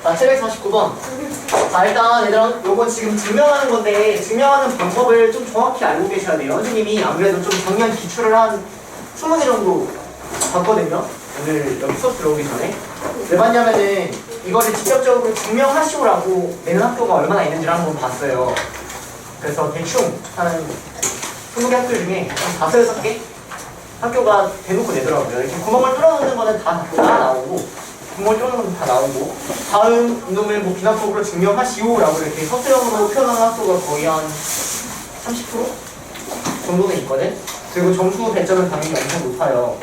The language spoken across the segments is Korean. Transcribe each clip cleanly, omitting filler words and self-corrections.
자, 749번. 자, 일단 얘들아, 요거 지금 증명하는 건데 증명하는 방법을 좀 정확히 알고 계셔야 돼요. 선생님이 아무래도 좀 작년 기출을 한 20개 정도 봤거든요. 오늘 여기 수업 들어오기 전에. 왜 봤냐면은 이거를 직접적으로 증명하시오라고 내는 학교가 얼마나 있는지를 한번 봤어요. 그래서 대충 한 20개 학교 중에 한 5, 6개 학교가 대놓고 내더라고요. 이렇게 구멍을 뚫어놓는 거는 다 나오고, 구멍을 뚫어놓는 건 다 나오고, 다음 이놈을 뭐 비납법으로 증명하시오라고 이렇게 서술형으로 표현하는 학교가 거의 한 30% 정도는 있거든. 그리고 점수 배점은 당연히 엄청 높아요.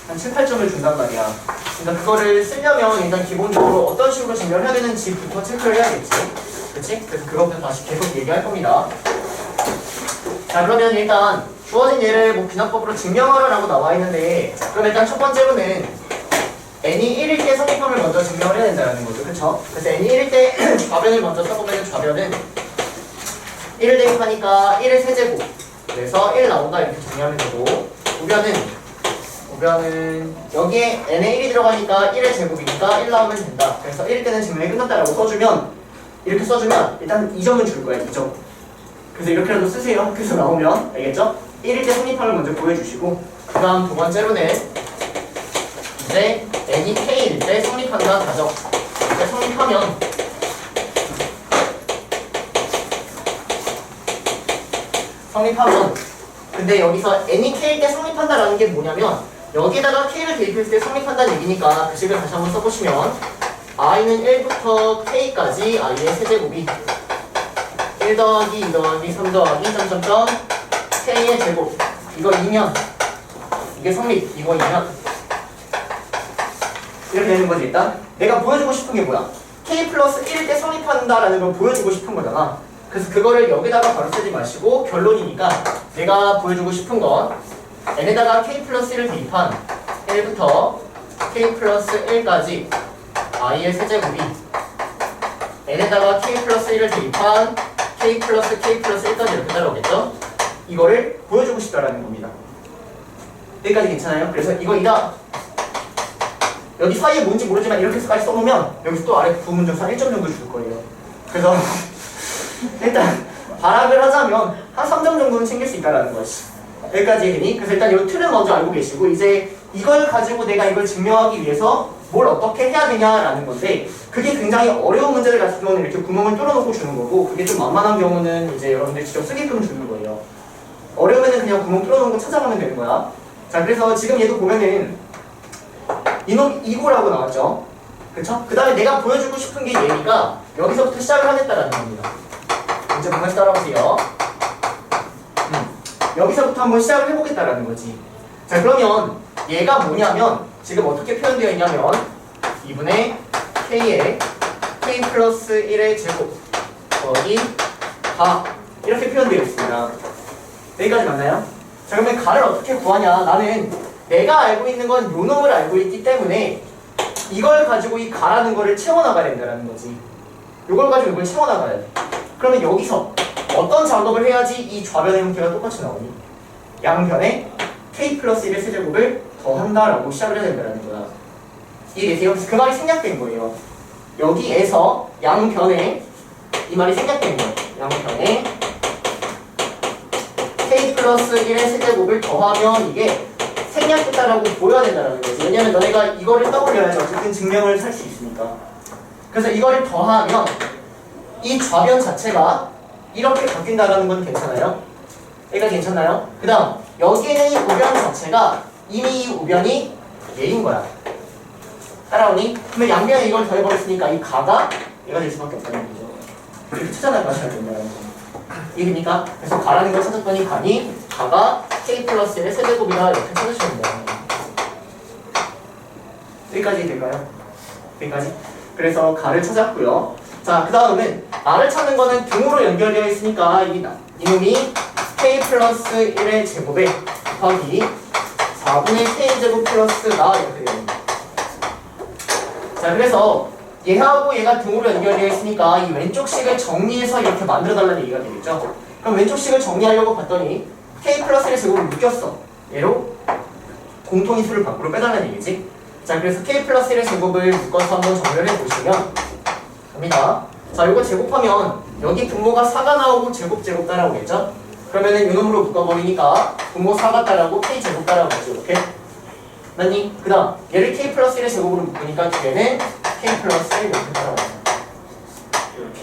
한 7, 8점을 준단 말이야. 그러니까 그거를 쓰려면 일단 기본적으로 어떤 식으로 증명을 해야 되는지부터 체크를 해야겠지. 그치? 그래서 그것부터 다시 계속 얘기할 겁니다. 자, 그러면 일단 주어진 예를 뭐 비납법으로 증명하라라고 나와 있는데, 그럼 일단 첫 번째로는 n이 1일 때 성립함을 먼저 증명을 해야 된다는 거죠. 그쵸? 그래서 n이 1일 때 좌변을 먼저 써보면 좌변은 1을 대입하니까 1의 세제곱, 그래서 1 나온다 이렇게 정리하면 되고, 우변은 여기에 n에 1이 들어가니까 1의 제곱이니까 1 나오면 된다. 그래서 1일 때는 증명이 끝났다라고 써주면, 이렇게 써주면 일단 2점은 줄 거야. 2점. 그래서 이렇게라도 쓰세요. 학교에서 나오면. 알겠죠? 1일 때 성립함을 먼저 보여주시고, 그 다음 두 번째로는 이제 n이 k일 때 성립한다 가정. 이때 성립하면 근데 여기서 n이 k일 때 성립한다라는 게 뭐냐면, 여기다가 k를 대입했을 때 성립한다는 얘기니까 그 식을 다시 한번 써보시면 i는 1부터 k까지 i의 세제곱이 1 더하기 2 더하기 3 더하기 점점점 k의 제곱, 이거 2면 이게 성립, 이거 2면 이렇게 되는 거지. 일단 내가 보여주고 싶은 게 뭐야? k 플러스 1일 때 성립한다라는 걸 보여주고 싶은 거잖아. 그래서 그거를 여기다가 바로 쓰지 마시고 결론이니까 내가 보여주고 싶은 건 n에다가 k 플러스 1을 대입한 1부터 k 플러스 1까지 i의 세제곱이 n에다가 k 플러스 1을 대입한 k 플러스 1까지 이렇게 따라오겠죠? 이거를 보여주고 싶다라는 겁니다. 여기까지 괜찮아요? 그래서 이거이다. 여기 사이에 뭔지 모르지만 이렇게까지 써놓으면 여기서 또 아래 부문정사 1점 정도 줄 거예요. 그래서 일단 발악을 하자면 한 3점 정도는 챙길 수 있다라는 것이. 여기까지 되니? 그래서 일단 이 틀은 먼저 알고 계시고, 이제 이걸 가지고 내가 이걸 증명하기 위해서 뭘 어떻게 해야 되냐라는 건데, 그게 굉장히 어려운 문제들 같은 경우는 이렇게 구멍을 뚫어놓고 주는 거고, 그게 좀 만만한 경우는 이제 여러분들 직접 쓰게끔 주는 거예요. 어려우면은 그냥 구멍 뚫어놓은 거 찾아가면 되는 거야. 자, 그래서 지금 얘도 보면은 이놈 2구라고 나왔죠. 그쵸? 그 다음에 내가 보여주고 싶은 게 얘니까 여기서부터 시작을 하겠다라는 겁니다. 이제 반드시 따라오세요. 여기서부터 한번 시작을 해보겠다라는 거지. 자, 그러면 얘가 뭐냐면 지금 어떻게 표현되어 있냐면 2분의 k에 k 플러스 1의 제곱 더하기 가, 이렇게 표현되어 있습니다. 여기까지 맞나요? 자, 그러면 가를 어떻게 구하냐? 나는 내가 알고 있는 건 요 놈을 알고 있기 때문에 이걸 가지고 이 가라는 거를 채워나가야 된다는 거지. 이걸 가지고 이걸 채워나가야 돼. 그러면 여기서 어떤 작업을 해야지 이 좌변의 형태가 똑같이 나오니? 양변에 k 플러스 1의 세제곱을 더한다라고 시작을 해야 된다는 거야. 이해되세요? 그 말이 생략된 거예요. 여기에서 양변에 이 말이 생략된 거예요. 양변에 k 플러스 1의 세제곱을 더하면 이게 생략됐다라고 보여야 된다는 거지. 왜냐면 너네가 이거를 떠올려야지 어쨌든 증명을 할 수 있으니까. 그래서 이거를 더하면 이 좌변 자체가 이렇게 바뀐다는 건 괜찮아요? 여기까지 괜찮나요? 그 다음 여기에는 이 우변 자체가 이미 이 우변이 얘인 거야. 따라오니? 그러면 양변에 이걸 더해버렸으니까 이 가가 얘가 될 수밖에 없다는 거죠. 이렇게 찾아나가셔야 된다는 거죠. 이해됩니까? 그래서 가라는 걸 찾았더니 가가 k 플러스 1의 세제곱이다 이렇게 찾으시면 돼요. 여기까지 될까요? 여기까지? 그래서 가를 찾았고요. 자, 그 다음은 나를 찾는 거는 등으로 연결되어 있으니까 이놈이 k 플러스 1의 제곱에 곱하기 4분의 k 제곱 플러스 나 이렇게 됩니다. 자, 그래서 얘하고 얘가 등으로 연결되어 있으니까 이 왼쪽 식을 정리해서 이렇게 만들어달라는 얘기가 되겠죠. 그럼 왼쪽 식을 정리하려고 봤더니 k 플러스 1의 제곱을 묶였어. 얘로 공통인 수를 밖으로 빼달라는 얘기지. 자, 그래서 k 플러스 1의 제곱을 묶어서 한번 정렬해 보시면 갑니다. 자, 이거 제곱하면 여기 분모가 4가 나오고 제곱 따라오겠죠? 그러면은 요놈으로 묶어버리니까 분모 4가 따라오고 k 제곱 따라오겠죠. 이렇게. 맞니? 그 다음 얘를 k 플러스 1의 제곱으로 묶으니까 뒤에는 k 플러스 1 이렇게 따라와요. 이렇게.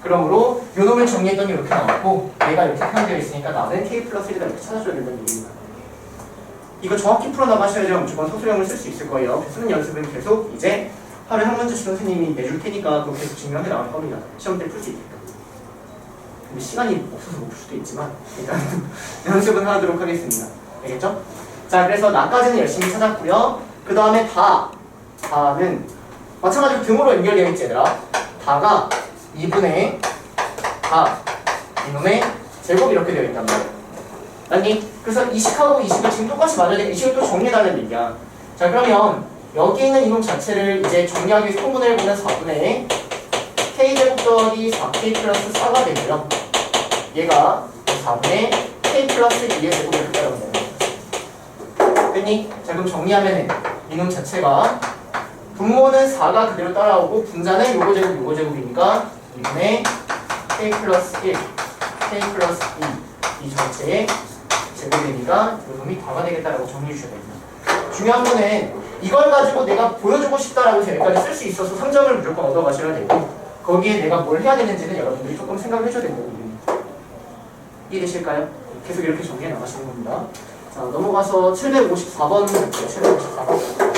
그러므로 요놈을 정리했더니 이렇게 나왔고 얘가 이렇게 표현되어 있으니까 나는 k 플러스 1이다 이렇게 찾아줘야 된다는 얘기입니다. 이거 정확히 풀어나가셔야죠. 무조건 소수형을 쓸 수 있을 거예요. 쓰는 연습은 계속 이제 하루에 한 문제씩 선생님이 내줄 테니까 그거 계속 증명해 나갈 겁니다. 시험 때 풀 수 있게끔. 근데 시간이 없어서 못 풀 수도 있지만 일단 연습은 하도록 하겠습니다. 알겠죠? 자, 그래서 나까지는 열심히 찾았고요. 그 다음에 다는 마찬가지로 등으로 연결되어 있지 얘들아. 다가 2분의 다 이놈의 제곱 이렇게 되어 있단 말이야. 아니, 그래서 이식하고 이식을 지금 똑같이 맞아야 돼. 이식을 또 정리해달라는 얘기야. 자, 그러면 여기 있는 이놈 자체를 이제 정리하기 위해서 통분을 해보면 4분의 k제곱 더하기 4k 플러스 4가 되고요. 얘가 4분의 k 플러스 2의 제곱을 이렇게 따라오는 거예요. 됐니? 자, 그럼 정리하면 이놈 자체가 분모는 4가 그대로 따라오고 분자는 요거 제곱이니까 2분의 k 플러스 1, k 플러스 2 이 전체의 제곱이니까 요놈이 다가 되겠다라고 정리해 주셔야 됩니다. 중요한 거는 이걸 가지고 내가 보여주고 싶다라고 해서 여기까지 쓸 수 있어서 3점을 무조건 얻어가셔야 되고 거기에 내가 뭘 해야 되는지는 여러분들이 조금 생각을 해줘야 된다는 얘기입니다. 이해되실까요? 계속 이렇게 정리해 나가시는 겁니다. 자, 넘어가서 754번 볼게요. 754번.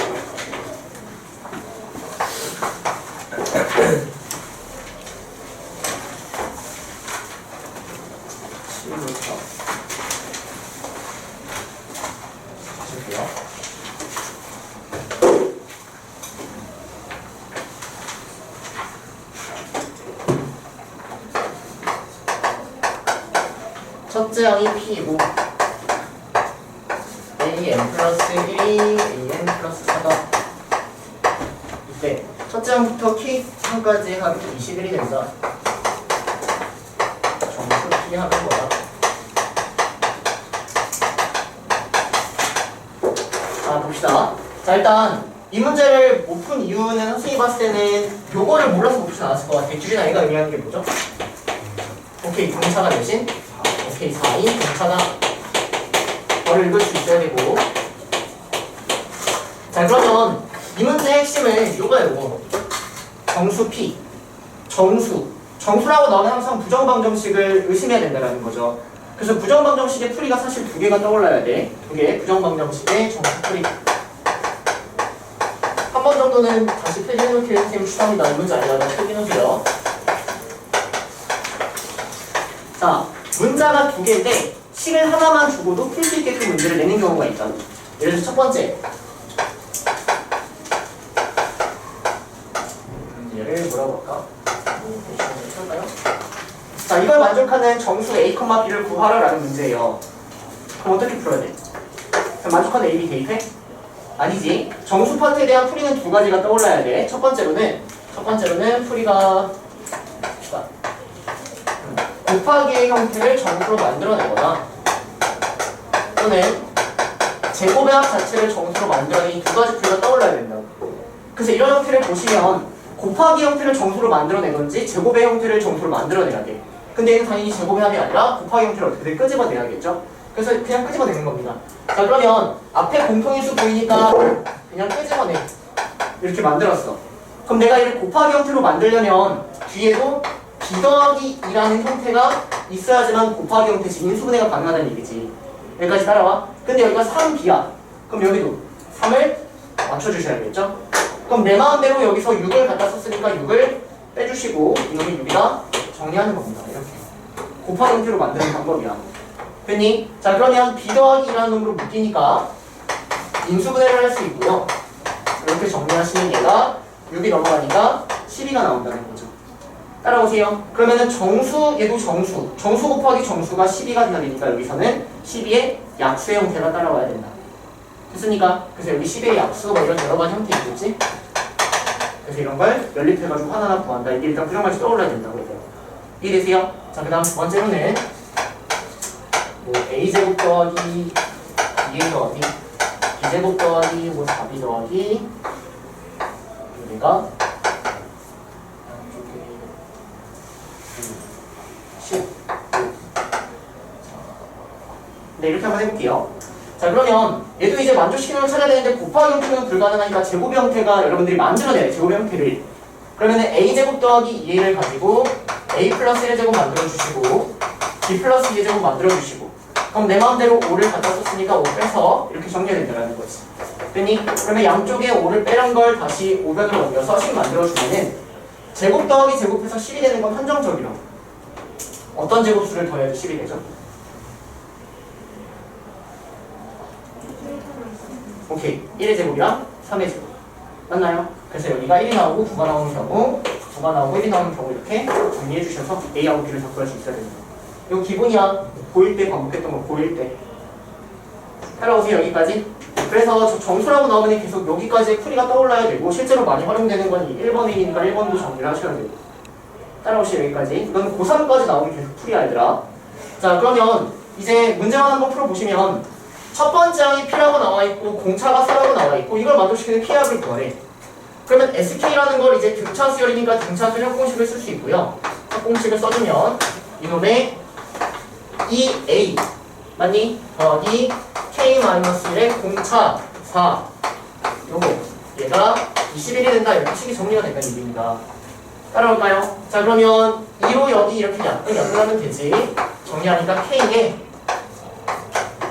첫째 항이 P이고 AN 플러스 1이 AN 플러스 4다. 이때 첫째 항부터 K항까지 합이 21이 된다. 정수 P 하는 거다. 자, 봅시다. 자, 일단 이 문제를 못 푼 이유는 선생님이 봤을 때는 요거를 몰라서 못 풀지 않았을 것 같아. 기준이 아이가 의미하는 게 뭐죠? 오케이, 분차가 대신 오케이, 4인 분차다. 걸 읽을 수 있어야 되고. 자, 그러면 이 문제의 핵심은 요거예요. 정수 P. 정수라고 나오면 항상 부정방정식을 의심해야 된다는 거죠. 그래서 부정방정식의 풀이가 사실 두 개가 떠올라야 돼. 두 개. 부정방정식의 정수 풀이. 한 번 정도는 다시 필기해놓기를 선생님 추천합니다. 이 문제 아니라면 필기해놓으세요. 자, 문자가 두 개인데 식을 하나만 주고도 풀 수 있게끔 문제를 내는 경우가 있다. 예를 들어서 첫 번째 얘를 뭐라고 할까? 자, 이걸 만족하는 정수 A, B를 구하라 라는 문제예요. 그럼 어떻게 풀어야 돼? 그럼 만족하는 A, B 대입해? 아니지. 정수 파트에 대한 풀이는 두 가지가 떠올라야 돼. 첫 번째로는 풀이가 곱하기의 형태를 정수로 만들어내거나 또는 제곱의 합 자체를 정수로 만들어내는 두 가지 풀이가 떠올라야 된다. 그래서 이런 형태를 보시면 곱하기 형태를 정수로 만들어내든지 제곱의 형태를 정수로 만들어내야 돼. 근데 얘는 당연히 제곱의 합이 아니라 곱하기 형태를 어떻게든 끄집어내야겠죠? 그래서 그냥 끄집어내는 겁니다. 자, 그러면 앞에 공통인수 보이니까 그냥 끄집어내. 이렇게 만들었어. 그럼 내가 얘를 곱하기 형태로 만들려면 뒤에도 B 더하기 2라는 형태가 있어야지만 곱하기 형태지 인수분해가 가능하다는 얘기지. 여기까지 따라와. 근데 여기가 3B야. 그럼 여기도 3을 맞춰주셔야겠죠? 그럼 내 마음대로 여기서 6을 갖다 썼으니까 6을 빼주시고 이놈이 6이다 정리하는 겁니다. 이렇게 곱하기 형태로 만드는 방법이야. 됐니? 자, 그러면 B 더하기 2라는 놈으로 묶이니까 인수분해를 할 수 있고요. 이렇게 정리하시면 얘가 6이 넘어가니까 12가 나온다는 거죠. 따라오세요. 그러면은 얘도 정수 곱하기 정수가 12가 돼야 되니까 여기서는 12의 약수의 형태가 따라와야 된다. 됐습니까? 그래서 여기 10의 약수 뭐 이런 여러 가지 형태 있겠지? 그래서 이런 걸 연립해가지고 하나하나 구한다. 이게 일단 부정같이 떠올라야 된다고 해요. 이해되세요? 자, 그 다음 두 번째로는 뭐 a제곱 더하기 2a 더하기 b제곱 더하기 뭐 4b 더하기 우리가 네, 이렇게 한번 해볼게요. 자, 그러면 얘도 이제 만족시키는 걸 찾아야 되는데 곱하기 형태는 불가능하니까 제곱 형태가 여러분들이 만들어내요. 제곱 형태를. 그러면 a제곱 더하기 2a를 가지고 a 플러스 1제곱 만들어주시고 b 플러스 2제곱 만들어주시고 그럼 내 마음대로 5를 갖다 썼으니까 5 빼서 이렇게 정리해야 된다는 거지. 됐니? 그러면 양쪽에 5를 빼란 걸 다시 5변으로 옮겨서 10 만들어주면은 제곱 더하기 제곱해서 10이 되는 건 한정적이라고. 어떤 제곱수를 더해도 10이 되죠? 오케이. 1의 제곱이랑 3의 제곱. 맞나요? 그래서 여기가 1이 나오고 9가 나오는 경우, 9가 나오고 1이 나오는 경우 이렇게 정리해 주셔서 A하고 B를 바꿀 수 있어야 됩니다. 이거 기본이야. 고1 때 반복했던 거 고1 때. 따라오세요. 여기까지. 그래서 저 정수라고 나오면 계속 여기까지 풀이가 떠올라야 되고 실제로 많이 활용되는 건 1번이니까 1번도 정리를 하셔야 되고. 따라오시죠. 여기까지. 이건 고3까지 나오면 계속 풀이야 얘들아. 자, 그러면 이제 문제만 한번 풀어보시면 첫 번째 항이 P라고 나와있고 공차가 4라고 나와있고 이걸 만족시키는 P합을 구하래. 그러면 SK라는 걸 이제 등차수열이니까 등차수 협공식을 쓸 수 있고요. 협공식을 써주면 이놈의 EA 맞니? 더하기 K-1의 공차 4 요거 얘가 21이 된다 이렇게 식이 정리가 된다는 얘기입니다. 따라올까요? 자 그러면 2로 여기 이렇게 약분하면 되지. 정리하니까 K에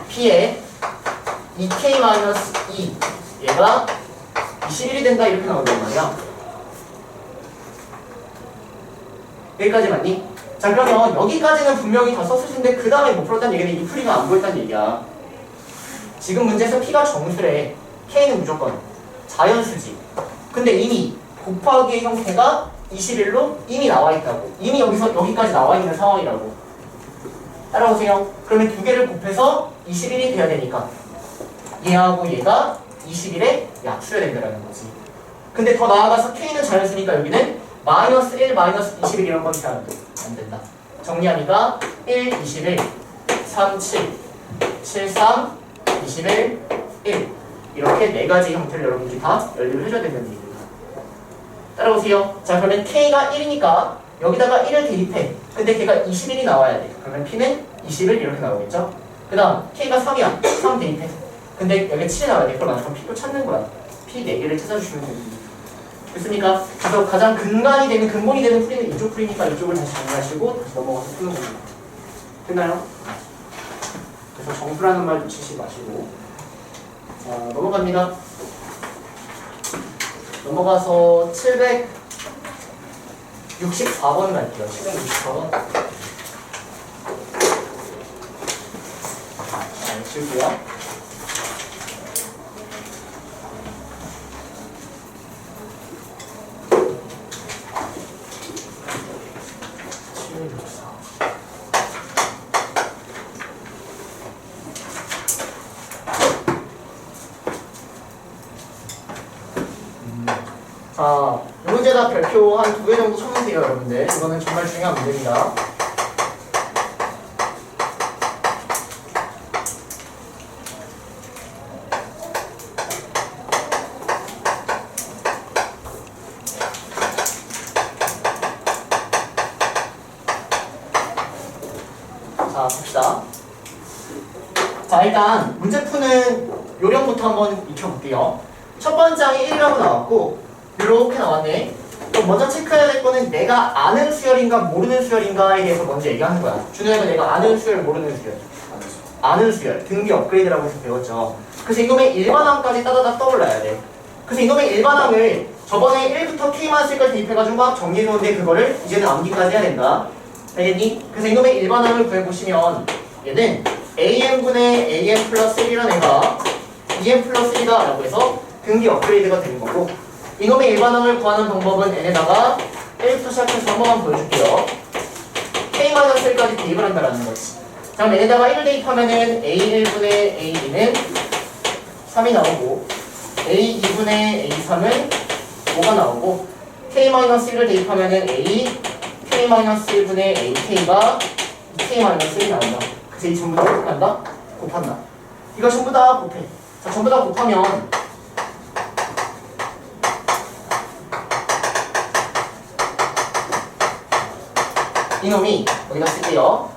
P에 2K-2 얘가 21이 된다 이렇게 나온단 말이야. 여기까지 맞니? 자 그러면 여기까지는 분명히 다 썼을 텐데 그 다음에 못 풀었다는 얘기는 이 풀이가 안 보였다는 얘기야. 지금 문제에서 P가 정수래. K는 무조건 자연수지. 근데 이미 곱하기의 형태가 21로 이미 나와 있다고. 이미 여기서 여기까지 나와 있는 상황이라고. 따라오세요. 그러면 두 개를 곱해서 21이 돼야 되니까 얘하고 얘가 21에 약수야 된다는 거지. 근데 더 나아가서 K는 자연수니까 여기는 마이너스 1, 마이너스 21 이런 건 잘 안 된다. 정리하니까 1, 21, 3, 7, 7, 3, 21, 1 이렇게 네 가지 형태를 여러분들이 다 연립을 해줘야 된다는 얘기입니다. 따라오세요. 자 그러면 K가 1이니까 여기다가 1을 대입해. 근데 걔가 21이 나와야 돼. 그러면 P는 21 이렇게 나오겠죠? 그 다음 K가 3이야. 3 대입해. 근데 여기 7이 나와야 돼. 그럼 P도 찾는 거야. P 4개를 찾아주시면 됩니다. 됐습니까? 그래서 가장 근간이 되는, 근본이 되는 풀이는 이쪽 풀이니까 이쪽을 다시 정리하시고 다시 넘어가서 푸는 겁니다. 됐나요? 그래서 정수라는 말 놓치지 마시고. 자, 넘어갑니다. 넘어가서 764번 갈게요. 764번. 자, 지울게요. 자, 이 문제 다 별표 한 2개 정도 쳐주세요, 여러분들. 이거는 정말 중요한 문제입니다. 자, 봅시다. 자, 일단 문제 푸는 요령부터 한번 익혀볼게요. 첫 번째 항이 1이라고 나왔고 이렇게 나왔네. 그럼 먼저 체크해야 될 거는 내가 아는 수열인가 모르는 수열인가에 대해서 먼저 얘기하는 거야. 중요한 건 내가 아는 수열, 모르는 수열. 아는 수열, 등비 업그레이드라고 해서 배웠죠. 그래서 이놈의 일반항까지 따다닥 떠올라야 돼. 그래서 이놈의 일반항을 저번에 1부터 K만 쓸 걸 대입해가지고 막 정리해놓은데 그거를 이제는 암기까지 해야 된다. 알겠니? 그래서 이놈의 일반항을 구해보시면 얘는 AN분의 AN 플러스 1이라는 애가 EN 플러스 1이다 라고 해서 등비 업그레이드가 되는 거고 이놈의 일반항을 구하는 방법은 n에다가 1부터 시작해서 한번만 보여줄게요. K-1까지 대입을 한다라는 거지. 자, 그럼 n에다가 1을 대입하면은 A1분의 A2는 3이 나오고 A2분의 A3은 5가 나오고 K-1을 대입하면은 A K-1분의 AK가 K-1이 나온다. 그래서 이 전부 다 어떻게 한다? 곱한다. 이거 전부 다 곱해. 자, 전부 다 곱하면 이놈이 여기다 쓸게요.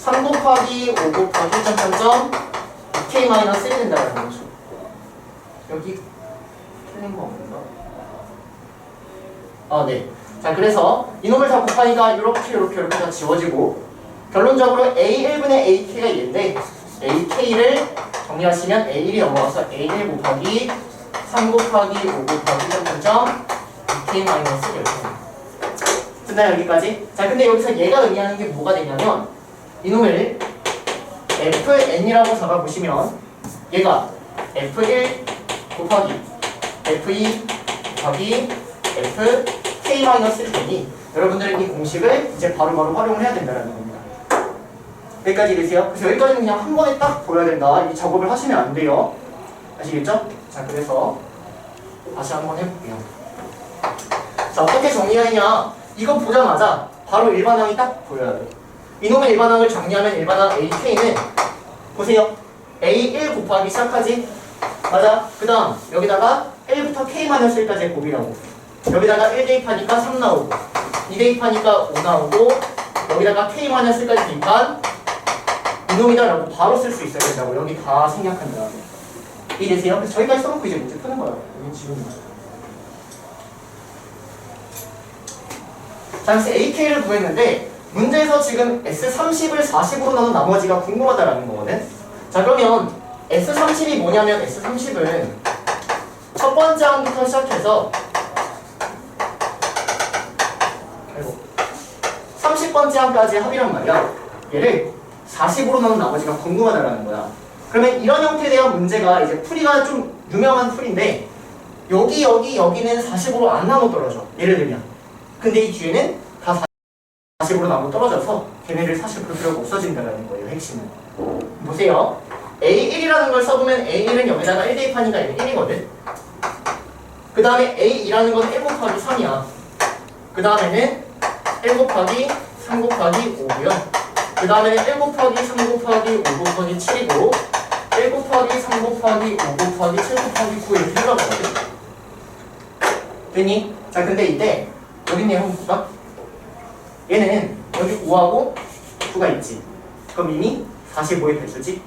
3 곱하기 5 곱하기 점점점 k 마이너스 1이 된다는 거죠. 여기 틀린 거 없는가? 아, 네. 자, 그래서 이놈을 다 곱하니까 이렇게 다 지워지고 결론적으로 A1분의 AK가 얘인데 AK를 정리하시면 A1이 넘어가서 A1 곱하기 3 곱하기 5 곱하기 점점점 k 마이너스 1 됐나요? 여기까지? 자, 근데 여기서 얘가 의미하는 게 뭐가 되냐면 이놈을 fn이라고 잡아보시면 얘가 f1 곱하기 f2 곱하기 fk-1 되니 여러분들은 이 공식을 이제 바로바로 활용을 해야 된다는 겁니다. 여기까지 이해되세요? 그래서 여기까지는 그냥 한 번에 딱 보여야 된다. 이 작업을 하시면 안 돼요. 아시겠죠? 자, 그래서 다시 한번 해볼게요. 자, 어떻게 정리하느냐? 이거 보자마자 바로 일반항이 딱 보여야 돼요. 이놈의 일반항을 정리하면 일반항 AK는 보세요. A1 곱하기 시작하지? 맞아. 그 다음 여기다가 1부터 K-1까지의 곱이라고. 여기다가 1 대입하니까 3 나오고 2 대입하니까 5 나오고 여기다가 K-1까지 대입한 이놈이다 라고 바로 쓸 수 있어야 된다고. 여기 다 생략한다. 이해되세요? 그래서 저기까지 써놓고 이제 문제 푸는 거예요. 여기 지우는 거예요. 자, 그래서 AK를 구했는데 문제에서 지금 S30을 40으로 나눈 나머지가 궁금하다라는 거거든. 자, 그러면 S30이 뭐냐면 S30은 첫 번째 항부터 시작해서 30번째 항까지 합이란 말이야. 얘를 40으로 나눈 나머지가 궁금하다라는 거야. 그러면 이런 형태에 대한 문제가 이제 풀이가 좀 유명한 풀인데 여기는 40으로 안 나눠 떨어져. 예를 들면. 근데 이 뒤에는 다 40으로 나눠 떨어져서 걔네를 사실 볼 필요가 없어진다는 거예요. 핵심은. 보세요. A1이라는 걸 써보면 A1은 여기다가 1 대입하니까 1이거든. 그 다음에 A2라는 건 1 곱하기 3이야. 그 다음에는 1 곱하기 3 곱하기 5고요. 그 다음에는 1 곱하기 3 곱하기 5 곱하기 7이고 1 곱하기 3 곱하기 5 곱하기 7 곱하기 9 이렇게 흘러가거든. 됐니? 자, 근데 이때 여기 있네, 형구가. 얘는 여기 5하고 9가 있지. 그럼 이미 45의 배수지.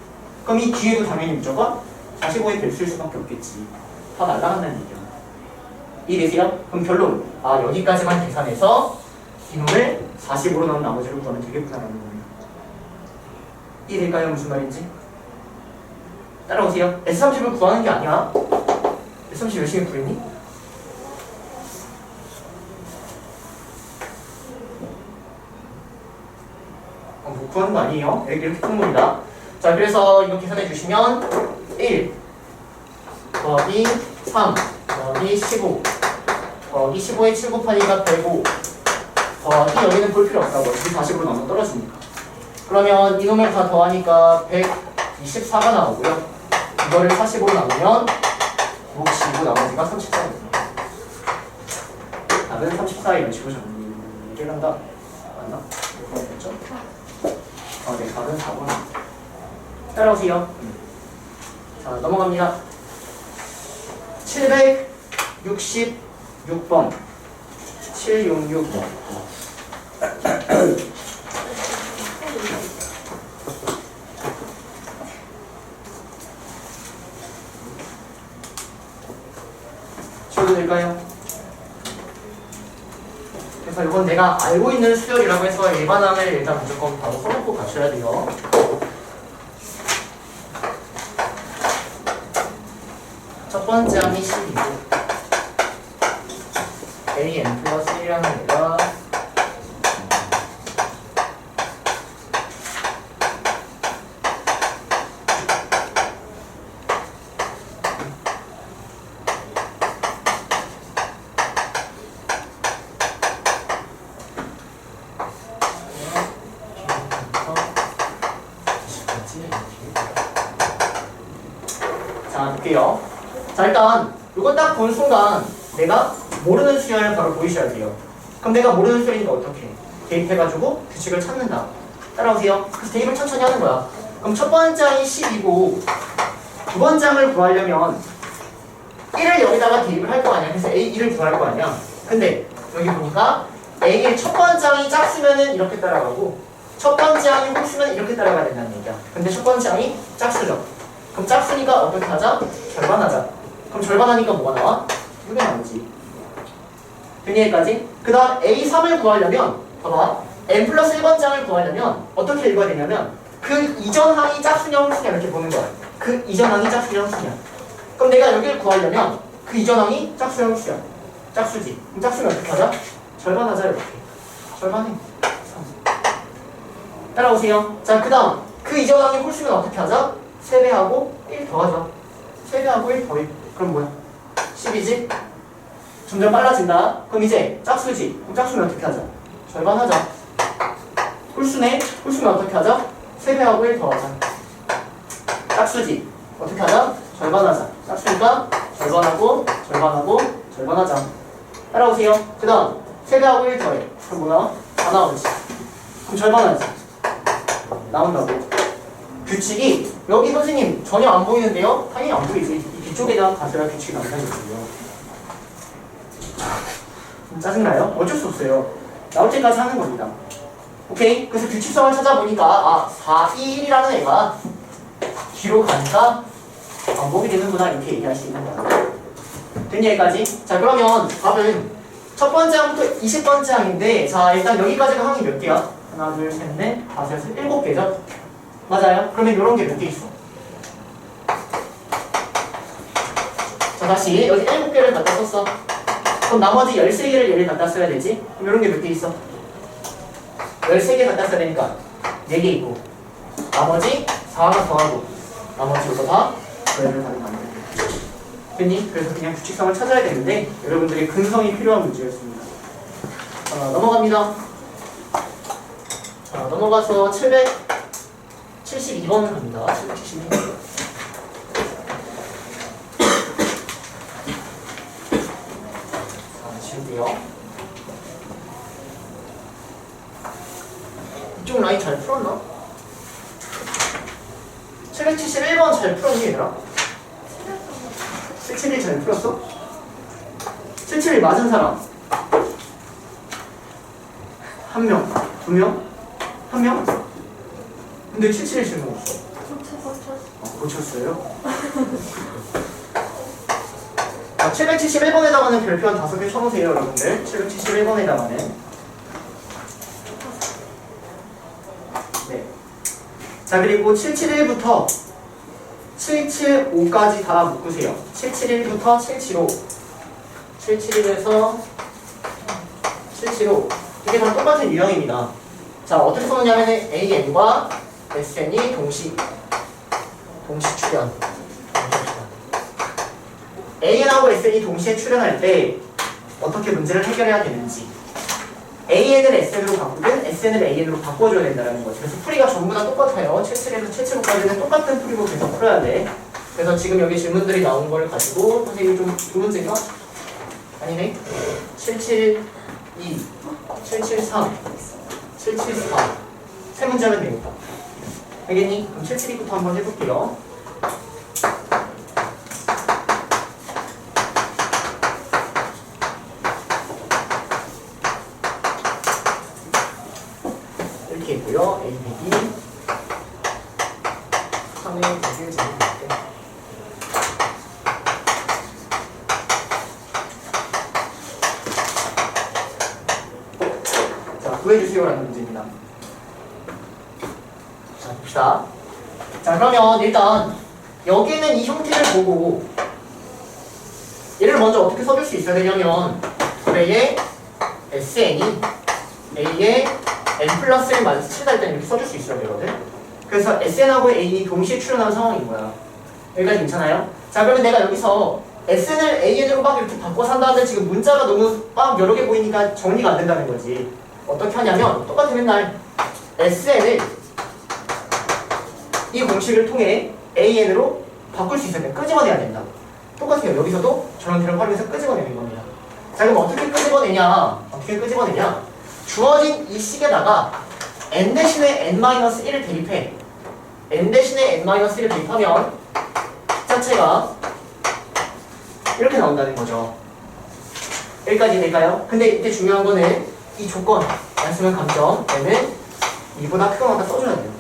그럼 이 뒤에도 당연히 무조건 45의 배수일 수밖에 없겠지. 다 날아간다는 얘기야. 이해되세요? 그럼 결론. 아, 여기까지만 계산해서 이놈을 40으로 나온 나머지를 구하면 되겠구나라는 거예요. 이해될까요? 무슨 말인지? 따라오세요. S30을 구하는 게 아니야. S30 열심히 구했니? 못 구하는 거 아니에요? 이렇게 큰 겁니다. 자, 그래서 이거 계산해 주시면 1 더하기 3 더하기 15 더하기 15에 7 곱하니까 105 더하기 여기는 볼 필요 없다고. 지금 40으로 나눠 떨어지니까. 그러면 이놈을 다 더하니까 124가 나오고요. 이거를 40으로 나누면 65 나머지가 34입니다. 답은 34에 지고 정리를 한다. 맞나? 됐죠? 네, 답은 4번. 따라오세요. 자, 넘어갑니다. 766번. 766번. 지워도 될까요? 그래서 이건 내가 알고 있는 수열이라고 해서 일반항을 일단 무조건 바로 써놓고 가셔야 돼요. 첫 번째 항이 10이고 AN 플러스 1이라는 애가 자, 볼게요. 자, 일단 이거 딱 본 순간 내가 모르는 수열을 바로 보이셔야 돼요. 그럼 내가 모르는 수열이니까 어떻게 해? 대입해가지고 규칙을 찾는다. 따라오세요. 그래서 대입을 천천히 하는 거야. 그럼 첫 번째 항이 10이고 두 번째 항을 구하려면 1을 여기다가 대입을 할 거 아니야. 그래서 A1을 구할 거 아니야. 근데 여기 보니까 A1 첫 번째 항이 작으면은 이렇게 따라가고 첫 번째 항이 홀수면 이렇게 따라가야 된다는 얘기야. 근데 첫 번째 항이 짝수죠. 그럼 짝수니까 어떻게 하자? 절반하자. 그럼 절반하니까 뭐가 나와? 이게 나오지. 됐니 여기까지? 그 다음 A3을 구하려면 봐봐. n 플러스 1번째 항을 구하려면 어떻게 읽어야 되냐면 그 이전 항이 짝수냐 홀수냐 이렇게 보는 거야. 그 이전 항이 짝수냐 홀수냐. 그럼 내가 여기를 구하려면 그 이전 항이 짝수냐 홀수냐. 짝수지. 그럼 짝수는 어떻게 하자? 절반하자 이렇게. 절반해. 따라오세요. 자, 그 다음 그 이전 항이 홀수면 어떻게 하자? 3배하고 1 더하자. 3배하고 1 더해. 그럼 뭐야? 10이지? 점점 빨라진다. 그럼 이제 짝수지. 그럼 짝수는 어떻게 하자? 절반하자. 홀수네? 홀수면 어떻게 하자? 3배하고 1 더하자. 짝수지. 어떻게 하자? 절반하자. 짝수니까 절반하고 절반하고 절반하자. 따라오세요. 그 다음 3배하고 1 더해. 그럼 뭐야? 다 나오지. 그럼 절반하지. 나온다고. 규칙이 여기 선생님 전혀 안 보이는데요? 당연히 안 보이지. 이 뒤쪽에다 가져야 규칙이 나타나거든요. 짜증나요? 어쩔 수 없어요. 나올 때까지 하는 겁니다. 오케이? 그래서 규칙성을 찾아보니까 아 4, 2, 1이라는 애가 뒤로 가니까 반복이 되는구나 이렇게 얘기할 수 있는 거야. 된 얘기까지? 자 그러면 답은 첫 번째 항부터 20번째 항인데 자 일단 여기까지가 항이 몇 개야? 하나 둘 셋 넷 다섯 여섯 7개죠? 맞아요? 그러면 이런 게 몇 개 있어? 자 다시 여기 7개를 갖다 썼어. 그럼 나머지 13개를 얘를 갖다 써야 되지? 그럼 이런 게 몇 개 있어? 13개 갖다 써야 되니까 4개 있고 나머지 4가 더하고 나머지 이거 다 조회를 하는 겁니다. 됐니? 그래서 그냥 규칙성을 찾아야 되는데 여러분들의 근성이 필요한 문제였습니다. 넘어갑니다. 자, 넘어가서 772번 갑니다. 772번. 지울게요. 이쪽 라인 잘 풀었나? 771번 잘 풀었니 얘들아? 771 잘 풀었어? 771 맞은 사람? 1명? 2명? 1명? 근데 771 질문 없어. 고쳤어요? 771번에다가는 별표 한 5개 쳐놓으세요 여러분들. 771번에다가는 네. 자 그리고 771부터 775까지 다 묶으세요. 771부터 775 771에서 775 이게 다 똑같은 유형입니다. 자 어떻게 써놓냐면 AN과 SN이 동시 출현 AN하고 SN이 동시에 출현할 때 어떻게 문제를 해결해야 되는지 AN을 SN으로 바꾸든 SN을 AN으로 바꿔줘야 된다는 거죠. 그래서 풀이가 전부 다 똑같아요. 77에서 75까지는 똑같은 풀이로 계속 풀어야 돼. 그래서 지금 여기 질문들이 나온 걸 가지고 선생님이 좀 두 문제인가? 아니네. 772, 773, 774 세 문제 하면 되겠다. 알겠니? 그럼 772부터 한번 해볼게요. 이렇게 있고요. A, B, 3의 100을 제곱할게. 자, 구해주세요라는 문제입니다. 자, 봅시다. 자, 그러면 일단 여기는 이 형태를 보고 얘를 먼저 어떻게 써줄 수 있어야 되냐면 A의 SN이 A의 n 플러스 1 마이너스 7다 일단 이렇게 써줄 수 있어야 되거든. 그래서 SN하고 A이 동시에 출현하는 상황인 거야. 여기까지 괜찮아요? 자 그러면 내가 여기서 SN을 AN으로 막 이렇게 바꿔서 한다는데 지금 문자가 너무 막 여러 개 보이니까 정리가 안 된다는 거지. 어떻게 하냐면 똑같이 맨날 SN을 이 공식을 통해 AN으로 바꿀 수 있어야 돼. 끄집어내야 된다. 똑같아요. 여기서도 저런 틀을 활용해서 끄집어내는 겁니다. 자 그럼 어떻게 끄집어내냐? 주어진 이 식에다가 n 대신에 n-1을 대입해. n 대신에 n-1을 대입하면 자체가 이렇게 나온다는 거죠. 여기까지 될까요? 근데 이때 중요한 거는 이 조건, 말씀은 감점, n은 2보다 크거나 같다 써줘야 돼요.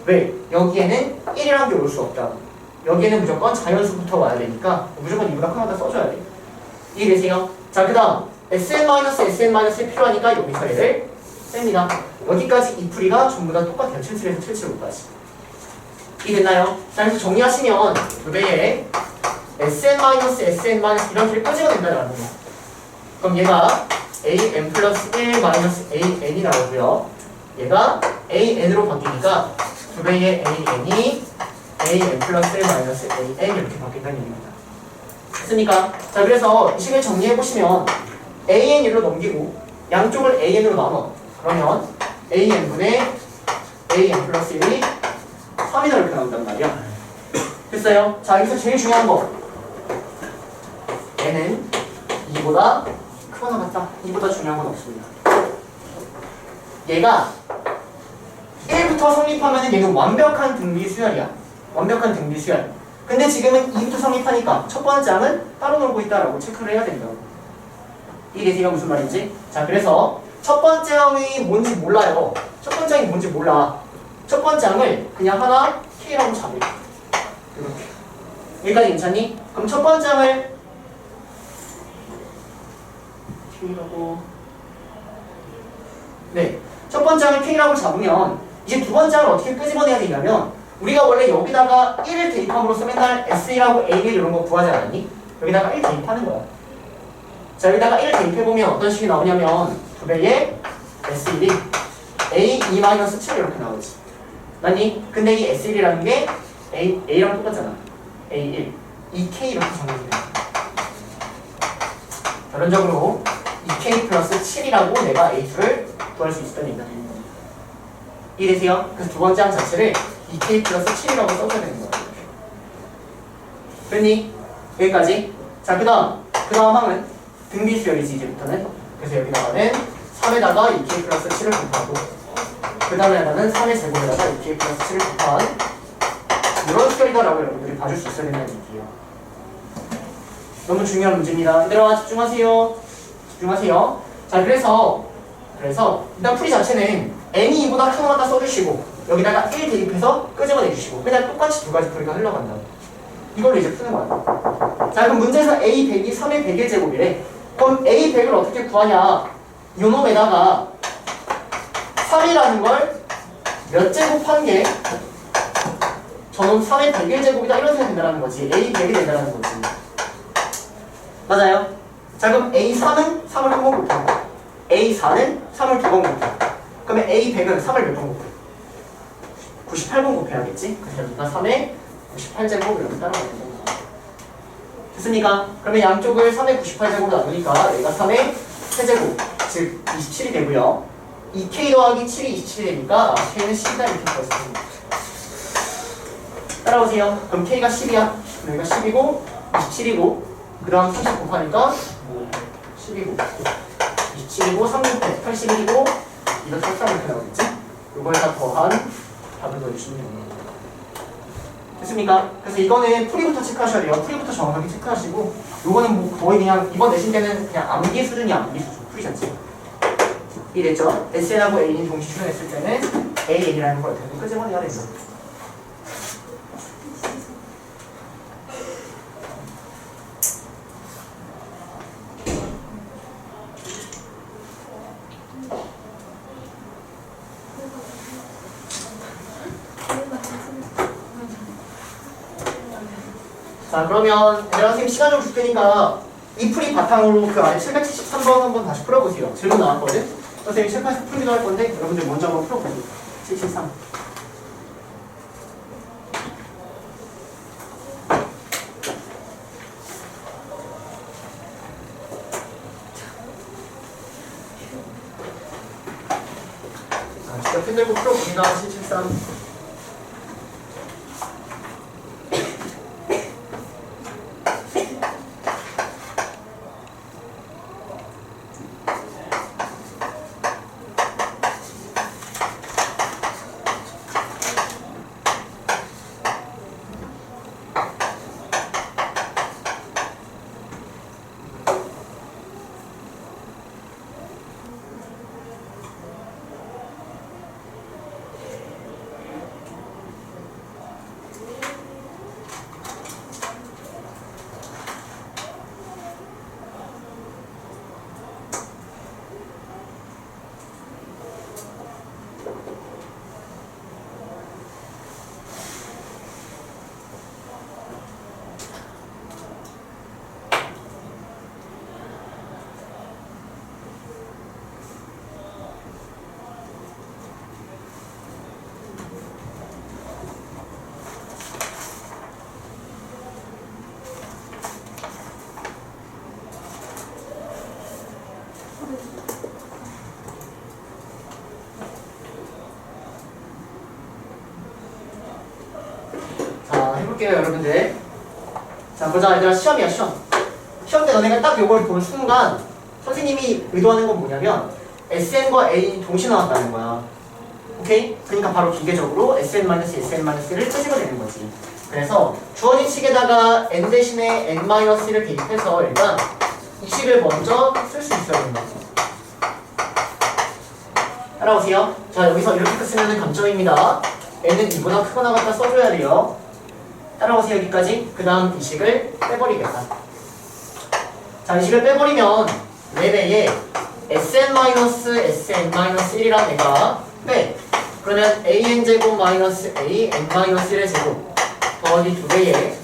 왜? 여기에는 1이라는 게 올 수 없다고. 여기에는 무조건 자연수부터 와야 되니까 무조건 2보다 크거나 같다 써줘야 돼. 이해되세요? 자, 그 다음 SN-SN-이 필요하니까 여기서 얘를 셉니다. 여기까지 이 풀이가 전부 다 똑같아요. 77에서 775까지. 이해됐나요? 자, 그래서 정리하시면 두 배의 SN-SN- 이런 길을 끄집어 낸다는 거예요. 그럼 얘가 AN 플러스 1 마이너스 AN이 나오고요. 얘가 AN으로 바뀌니까 두 배의 AN이 AN 플러스 1 마이너스 AN 이렇게 바뀐다는 얘기입니다. 됐습니까? 자, 그래서 이 식을 정리해보시면 AN으로 넘기고 양쪽을 AN으로 나눠. 그러면 AN분의 AN 플러스 1이 3이다 이렇게 나온단 말이야. 됐어요? 자, 여기서 제일 중요한 거 얘는 2보다 크거나 같다. 2보다 중요한 건 없습니다. 얘가 1부터 성립하면 얘는 완벽한 등비 수열이야. 완벽한 등비 수열. 근데 지금은 2부터 성립하니까 첫 번째 항은 따로 놀고 있다라고 체크를 해야 된다고. 이해되세요? 무슨 말인지? 자, 그래서 첫 번째 항이 뭔지 몰라요. 첫 번째 항이 뭔지 몰라. 첫 번째 항을 그냥 하나 K라고 잡을게. 이렇게. 여기까지 괜찮니? 그럼 첫 번째 항을 K라고. 네. 첫 번째 항을 K라고 잡으면 이제 두 번째 항을 어떻게 끄집어내야 되냐면 우리가 원래 여기다가 1을 대입함으로써 맨날 S1하고 A1 이런 거 구하지 않았니? 여기다가 1 대입하는 거야. 자, 여기다가 1 대입해보면 어떤 식이 나오냐면 두 배의 S1이 A2-7 이렇게 나오지. 맞니? 근데 이 S1이라는 게 A랑 똑같잖아. A1, 2K 이렇게 정리돼요. 결론적으로 2K 플러스 7이라고 내가 A2를 구할 수 있었던 얘기다. 이해되세요? 그래서 두 번째 항 자체를 2K 플러스 7이라고 써줘야 되는 거야. 됐니? 여기까지. 자, 그 다음 항은 등비수열이지 이제부터는. 그래서 여기다가는 3에다가 2K 플러스 7을 곱하고 그 다음에다가는 3의 제곱에다가 2K 플러스 7을 곱한 이런 수열이다라고 여러분들이 봐줄 수 있어야 된다는 얘기예요. 너무 중요한 문제입니다. 얘들아 집중하세요. 집중하세요. 자, 그래서 일단 풀이 자체는 n이 2보다 크거나 같다 써주시고 여기다가 1 대입해서 끄집어내주시고 그냥 똑같이 두 가지 풀이가 흘러간다. 이걸로 이제 푸는 거야. 자, 그럼 문제에서 A100이 3의 100의 제곱이래. 그럼 A100을 어떻게 구하냐? 요놈에다가 3이라는 걸 몇 제곱한 게 저놈 3의 100의 제곱이다 이런 생각이 된다는 거지. A100이 된다는 거지. 맞아요? 자, 그럼 A3은 3을 한 번 곱하고 A4는 3을 두 번 곱하고 그러면 A100은 3을 몇 번 곱해? 98번 곱해야겠지? 그래서 여기가 3의 98제곱 이렇게 따라가는 거야. 됐습니까? 그러면 양쪽을 3의 98제곱으로 나누니까 얘가 3의 세제곱 즉 27이 되고요. 2K 더하기 7이 27이 되니까 K는 10이다 이렇게 썼습니다. 따라오세요. 그럼 K가 10이야. 여기가 10이고 27이고 그 다음 30 곱하니까 10이고 27이고 3 곱해 81이고 이거 33 이렇게 나오겠지? 이걸 다 더한 답을 넣어주시면 됩니다. 됐습니까? 그래서 이거는 풀이부터 체크하셔야 돼요. 풀이부터 정확하게 체크하시고 이거는 뭐 거의 그냥 이번 내신 때는 그냥 암기 수준이 암기 수준 풀이 자체. 이랬죠? SN하고 A인이 동시 출연했을 때는 AN이라는 걸 어떻게 끄집어내야 되죠. 자, 그러면 얘들아 선생님 시간 좀 줄 테니까 이 풀이 바탕으로 그 안에 773번 한번 다시 풀어보세요. 질문 나왔거든? 선생님이 칠판에서 풀기도 할 건데 여러분들 먼저 한번 풀어보세요. 773. 자, 직접 펜 들고 풀어봅니다. 773. 볼게요, 여러분들. 자, 보자, 얘들아. 시험이야, 시험. 시험 때 너네가 딱 요걸 본 순간 선생님이 의도하는 건 뭐냐면 SN과 A 동시에 나왔다는 거야. 오케이? 그러니까 바로 기계적으로 SN-SN-를 끄집어내는 거지. 그래서 주어진 식에다가 n 대신에 n-를 대입해서 일단 이 식을 먼저 쓸 수 있어야 된다. 따라오세요. 자, 여기서 이렇게 쓰면 감점입니다. n은 2보다 크거나 같다 써줘야 돼요. 따라오세요, 여기까지. 그 다음 이 식을 빼버리겠다. 자, 이 식을 빼버리면 내내에 SN-SN-1이란 애가 빼. 그러면 AN제곱 마이너스 AN-1의 제곱 더하기 2배에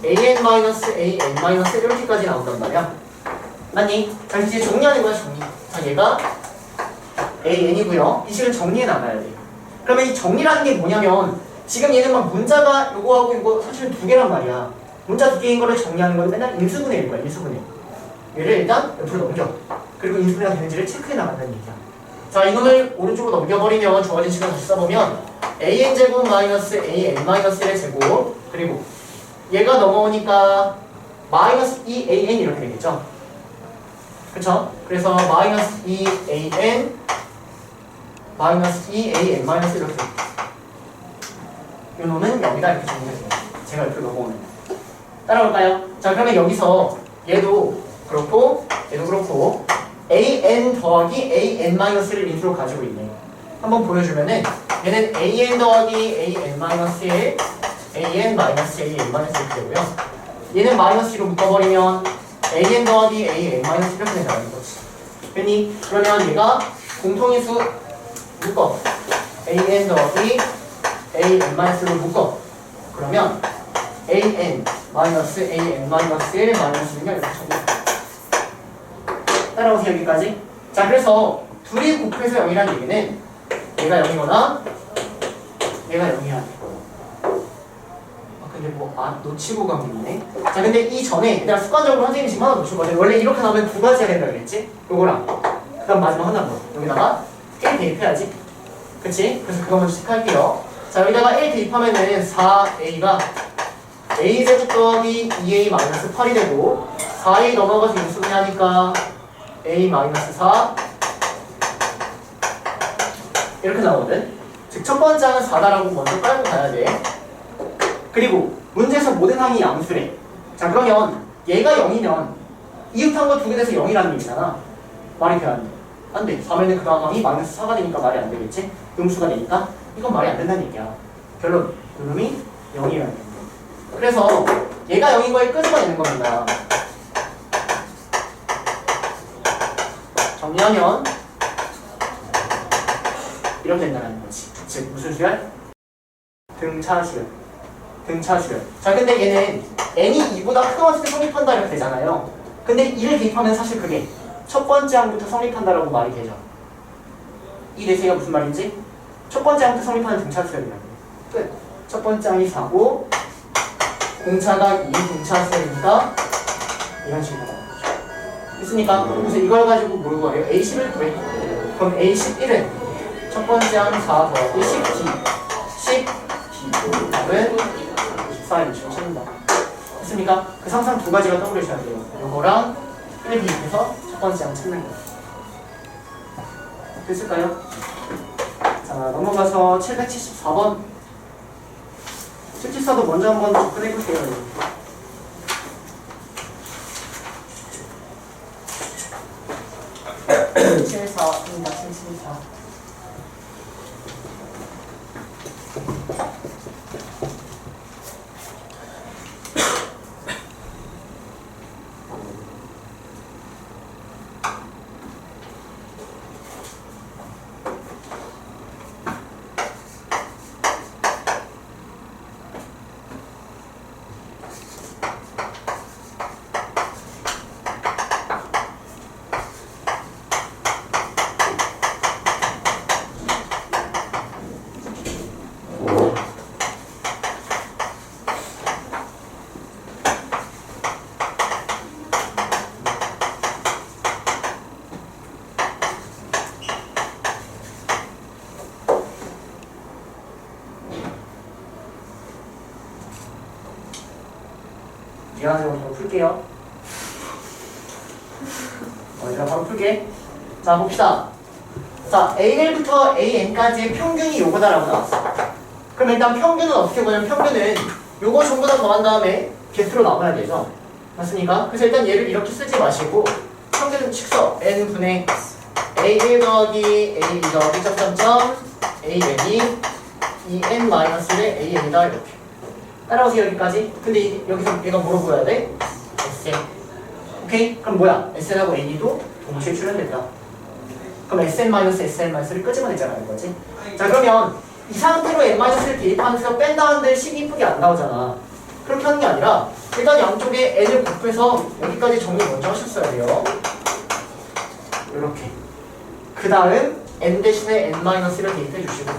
AN-AN- 이렇게까지 나온단 말이야. 맞니? 자, 이제 정리하는 거야, 정리. 자, 얘가 AN이고요. 이 식을 정리해 나가야 돼. 그러면 이 정리라는 게 뭐냐면 지금 얘는 막 문자가 요거하고 이거 사실은 두 개란 말이야. 문자 두 개인 거를 정리하는 건 맨날 인수분해인 거야, 인수분해. 얘를 일단 옆으로 넘겨. 그리고 인수분해가 되는지를 체크해 나간다는 얘기야. 자, 이놈을 오른쪽으로 넘겨버리면 주어진 식을 다시 써보면 AN제곱 마이너스 AN-1의 제곱 그리고 얘가 넘어오니까 마이너스 2AN 이렇게 되겠죠. 그쵸? 그래서 마이너스 2AN 마이너스 2AN 마이너스 이렇게 이 놈은 여기다 이렇게 정리해줘요. 제가 옆으로 넘어오는 따라올까요? 자, 그러면 여기서 얘도 그렇고 얘도 그렇고 AN 더하기 AN-를 인수로 가지고 있네. 한번 보여주면은 얘는 AN 더하기 AN-1 AN-AN-이렇게 되고요. 얘는 마이너스 2로 묶어버리면 AN 더하기 AN- 이렇게 된다는 거지. 됐니? 그러면 얘가 공통인수 묶어. AN 더하기 AN-로 묶어. 그러면 AN 마이너스 AN-1 마이너스는 이렇게 적어. 따라오세요, 여기까지. 자, 그래서 둘이 곱해서 0이라는 얘기는 얘가 0이거나 얘가 0이야. 근데 놓치고 간 게 있네. 자, 근데 이 전에 일단 습관적으로 선생님이 지금 하나 놓쳤거든. 원래 이렇게 나오면 두 가지가 된다 그랬지? 요거랑 그 다음 마지막 하나 더. 여기다가 1 대입해야지. 그치? 그래서 그거 먼저 체크할게요. 자, 여기다가 1 대입하면은 4a가 a제곱 더하기 2a-8이 되고 4a 넘어가서 인수분해하니까 a-4 이렇게 나오거든. 즉 첫 번째 항은 4다라고 먼저 깔고 가야 돼. 그리고 문제에서 모든 항이 양수래. 자, 그러면 얘가 0이면 이웃한 거 두 개 돼서 0이라는 얘기잖아. 말이 돼, 안 돼? 안 돼. 4면은 그 다음 항이 마이너스 4가 되니까 말이 안 되겠지? 음수가 되니까 이건 말이 안 된다는 얘기야. 결론, 이놈이 0이어야 돼. 그래서 얘가 0인 거에 끄집어내는 겁니다. 정리하면 이렇게 된다는 거지. 즉 무슨 수열? 등차수열. 등차수열. 자, 근데 얘는 n이 2보다 큰 왔을 때 성립한다 이렇게 되잖아요. 근데 2를 대입하면 사실 그게 첫 번째 항부터 성립한다라고 말이 되죠. 이 내세가 무슨 말인지? 첫 번째 항부터 성립하는 등차수열이라고. 끝. 첫 번째 항이 4고 공차가 2 등차수열이니까 이런 식으로 나오는 거죠. 됐습니까? 그래서 이걸 가지고 뭘 구해요? A10을 구해. 그럼 A11은 첫 번째 항 4 더하기 10D 10D 답은 14를 찾는다. 됐습니까? 그 상상 두 가지가 떠오르셔야 돼요. 요거랑 1 대입해서 첫 번째 항 찾는 거. 됐을까요? 자, 넘어가서 774번 774도 먼저 한번 접근해볼게요. 774입니다. 774. 미안해서 이거 풀게요. 내가 바로 풀게. 자, 봅시다. 자, A1부터 AN까지의 평균이 요거다라고 나왔어. 그럼 일단 평균은 어떻게 보냐면 평균은 요거 전부 다 더한 다음에 개수로 나와야 되죠. 맞습니까? 그래서 일단 얘를 이렇게 쓰지 마시고 평균 축소 n분의 A1 더하기 A2 더하기 점점점 AN이 2n-1의 AN이다 이렇게. 따라오세요 여기까지. 근데 여기서 얘가 뭐로 보여야 돼? SN. 오케이? 그럼 뭐야? SN하고 NE도 동시에 출현된다. 그럼 SN-SN-를 끄집어내자라는 거지. 자 그러면 이 상태로 n-를 대입하면서 뺀다는데 식이 이쁘게 안 나오잖아. 그렇게 하는 게 아니라 일단 양쪽에 n을 곱해서 여기까지 정리 먼저 하셨어야 돼요. 이렇게. 그 다음 n 대신에 n-를 대입해 주시고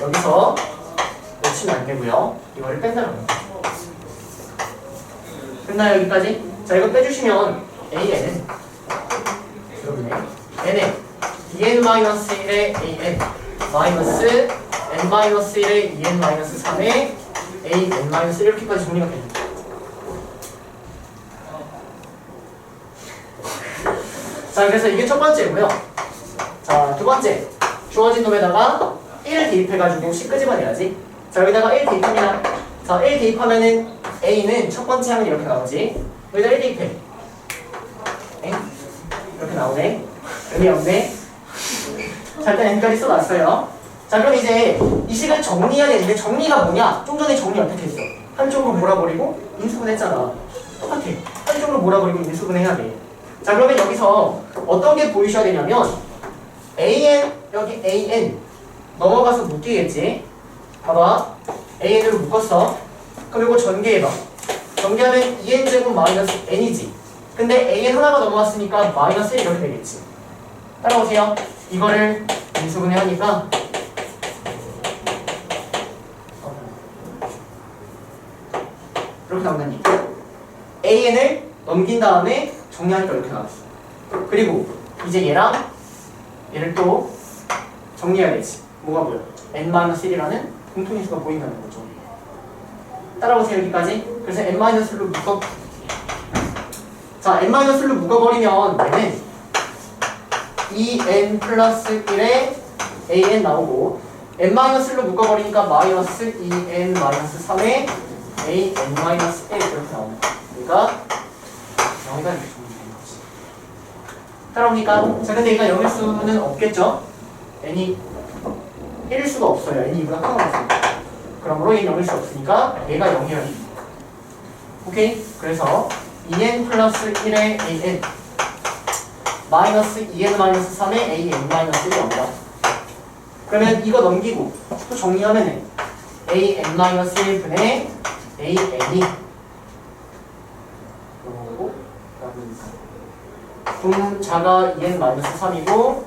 여기서 놓치면 안 되고요. 이거를 뺀다는 거예요. 됐나요 여기까지? 자 이거 빼주시면 AN은 여기네. n은 2n-1의 AN 마이너스 n-1의 2n-3의 AN-1 이렇게까지 정리가 됩니다. 자 그래서 이게 첫 번째고요. 자 두 번째 주어진 놈에다가 1 대입해가지고 식 끄집어내야지. 자 여기다가 1 대입합니다. 자 1 대입하면은 A는 첫 번째 항은 이렇게 나오지. 여기다 1 대입해. 이렇게 나오네. 의미 없네. 자 일단 n까지 써놨어요. 자 그럼 이제 이 식을 정리해야 되는데 정리가 뭐냐? 좀 전에 정리 어떻게 했어? 한쪽으로 몰아버리고 인수분했잖아. 똑같아. 한쪽으로 몰아버리고 인수분해야 돼. 자 그러면 여기서 어떤 게 보이셔야 되냐면 AN 여기 AN 넘어가서 묶이겠지. 봐봐. AN으로 묶었어. 그럼 이거 전개해봐. 전개하면 2n제곱 마이너스 n이지. 근데 AN 하나가 넘어갔으니까 마이너스 1 이렇게 되겠지. 따라오세요. 이거를 인수분해 하니까 이렇게 나온다니. AN을 넘긴 다음에 정리하니까 이렇게 나왔어. 그리고 이제 얘랑 얘를 또 정리해야 되지. 뭐가 보여? n-1이라는 공통인수가 보인다는 거죠. 따라오세요 여기까지. 그래서 n-로 묶어. 자 n-로 묶어버리면 얘는 2n 플러스 1에 an 나오고 n-로 묶어버리니까 마이너스 2n 마이너스 3에 an 마이너스 1 이렇게 나옵니다. 그러니까 0이가 이렇게 정리되는 거지. 따라옵니까? 자 근데 얘가 0일 수는 없겠죠? n이 1일 수가 없어요. n이 이보다 크거나 없으니까. 그러므로 얘는 0일 수 없으니까 얘가 0이어야 돼. 오케이? 그래서 2n 플러스 1의 an 마이너스 2n 마이너스 3의 an 마이너스 1이 0이다. 그러면 이거 넘기고 또 정리하면은 an 마이너스 1분의 an이 분자가 2n 마이너스 3이고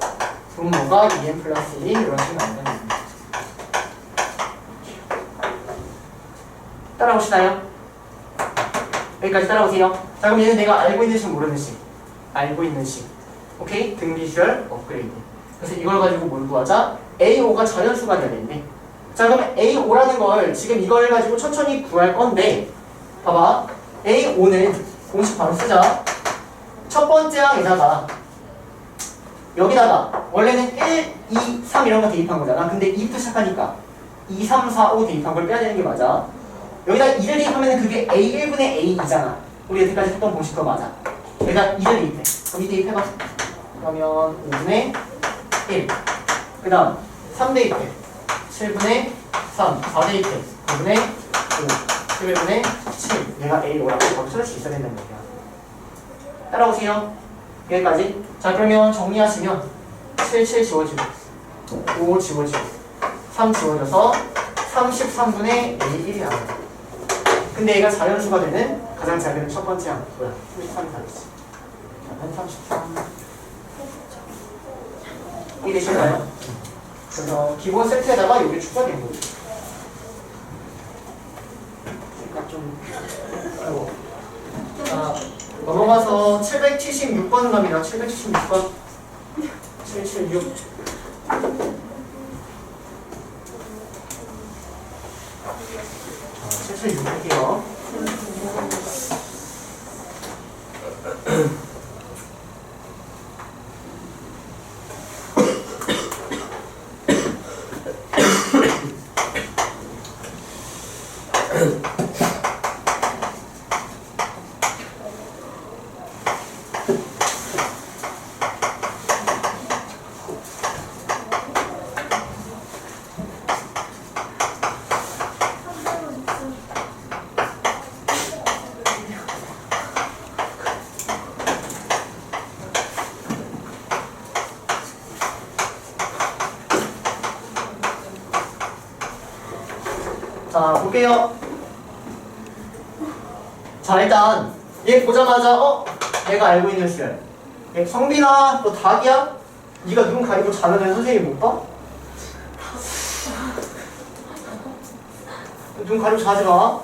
분모가 2n 플러스 1 이런 식으로 나온다는 겁니다. 따라오시나요? 여기까지 따라오세요. 자 그럼 얘는 내가 알고 있는 식 모르는 식. 알고 있는 식. 오케이? 등비주얼 업그레이드. 그래서 이걸 가지고 뭘 구하자? A5가 자연수가 돼야 되는데 자 그러면 A5라는 걸 지금 이걸 가지고 천천히 구할 건데 봐봐. A5는 공식 바로 쓰자. 첫 번째 항에다가 여기다가 원래는 1, 2, 3 이런 거 대입한 거잖아. 근데 2부터 시작하니까 2, 3, 4, 5 대입한 걸 빼야 되는 게 맞아. 여기다 2를 대입하면 그게 A1분의 A2잖아. 우리 여태까지 했던 공식 그거 맞아. 여기다 2를 대입해. 그럼 2 대입해봐. 그러면 5분의 1. 그 다음 3 대입해. 7분의 3. 4 대입해. 9분의 5. 11분의 7. 얘가 A5라고 바로 쓸 수 있어야 된다는 거야. 따라오세요. 여기까지. 자 그러면 정리하시면 7, 7 지워지고 5 지워지고 3 지워져서 33분의 A1이 나와요. 근데 얘가 자연수가 되는 가장 작은 첫 번째 항 뭐야? 33이 다르지. 한 33. 이해되시나요? 그래서 기본 세트에다가 여기 추가된 거죠. 그러니까 좀 아이고. 자 넘어가서 776번 갑니다. 776번 776 천천히 좀 할게요. 자, 볼게요. 자, 일단 얘 보자마자 내가 알고 있는 수열. 성빈아, 너 닭이야? 네가 눈 가리고 자면 선생님 못 봐? 눈 가리고 자지 마.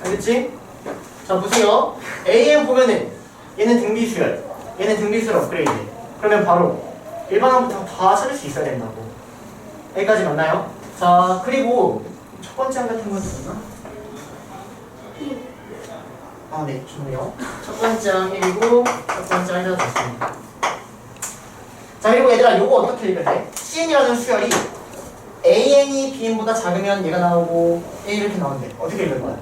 알겠지? 자, 보세요. AM 보면은 얘는 등비수열, 얘는 등비수열 업그레이드. 그러면 바로 일반항부터 다 찾을 수 있어야 된다고. 여기까지 맞나요? 자, 그리고 첫 번째 항 같은 건 있나? 아, 네, 좋네요. 첫 번째 항 1이고, 첫 번째 항 1이 됐습니다. 자, 그리고 얘들아, 요거 어떻게 읽어야 돼? CN이라는 수열이 AN이 BN보다 작으면 얘가 나오고, A 이렇게 나오는데, 어떻게 읽을 거야?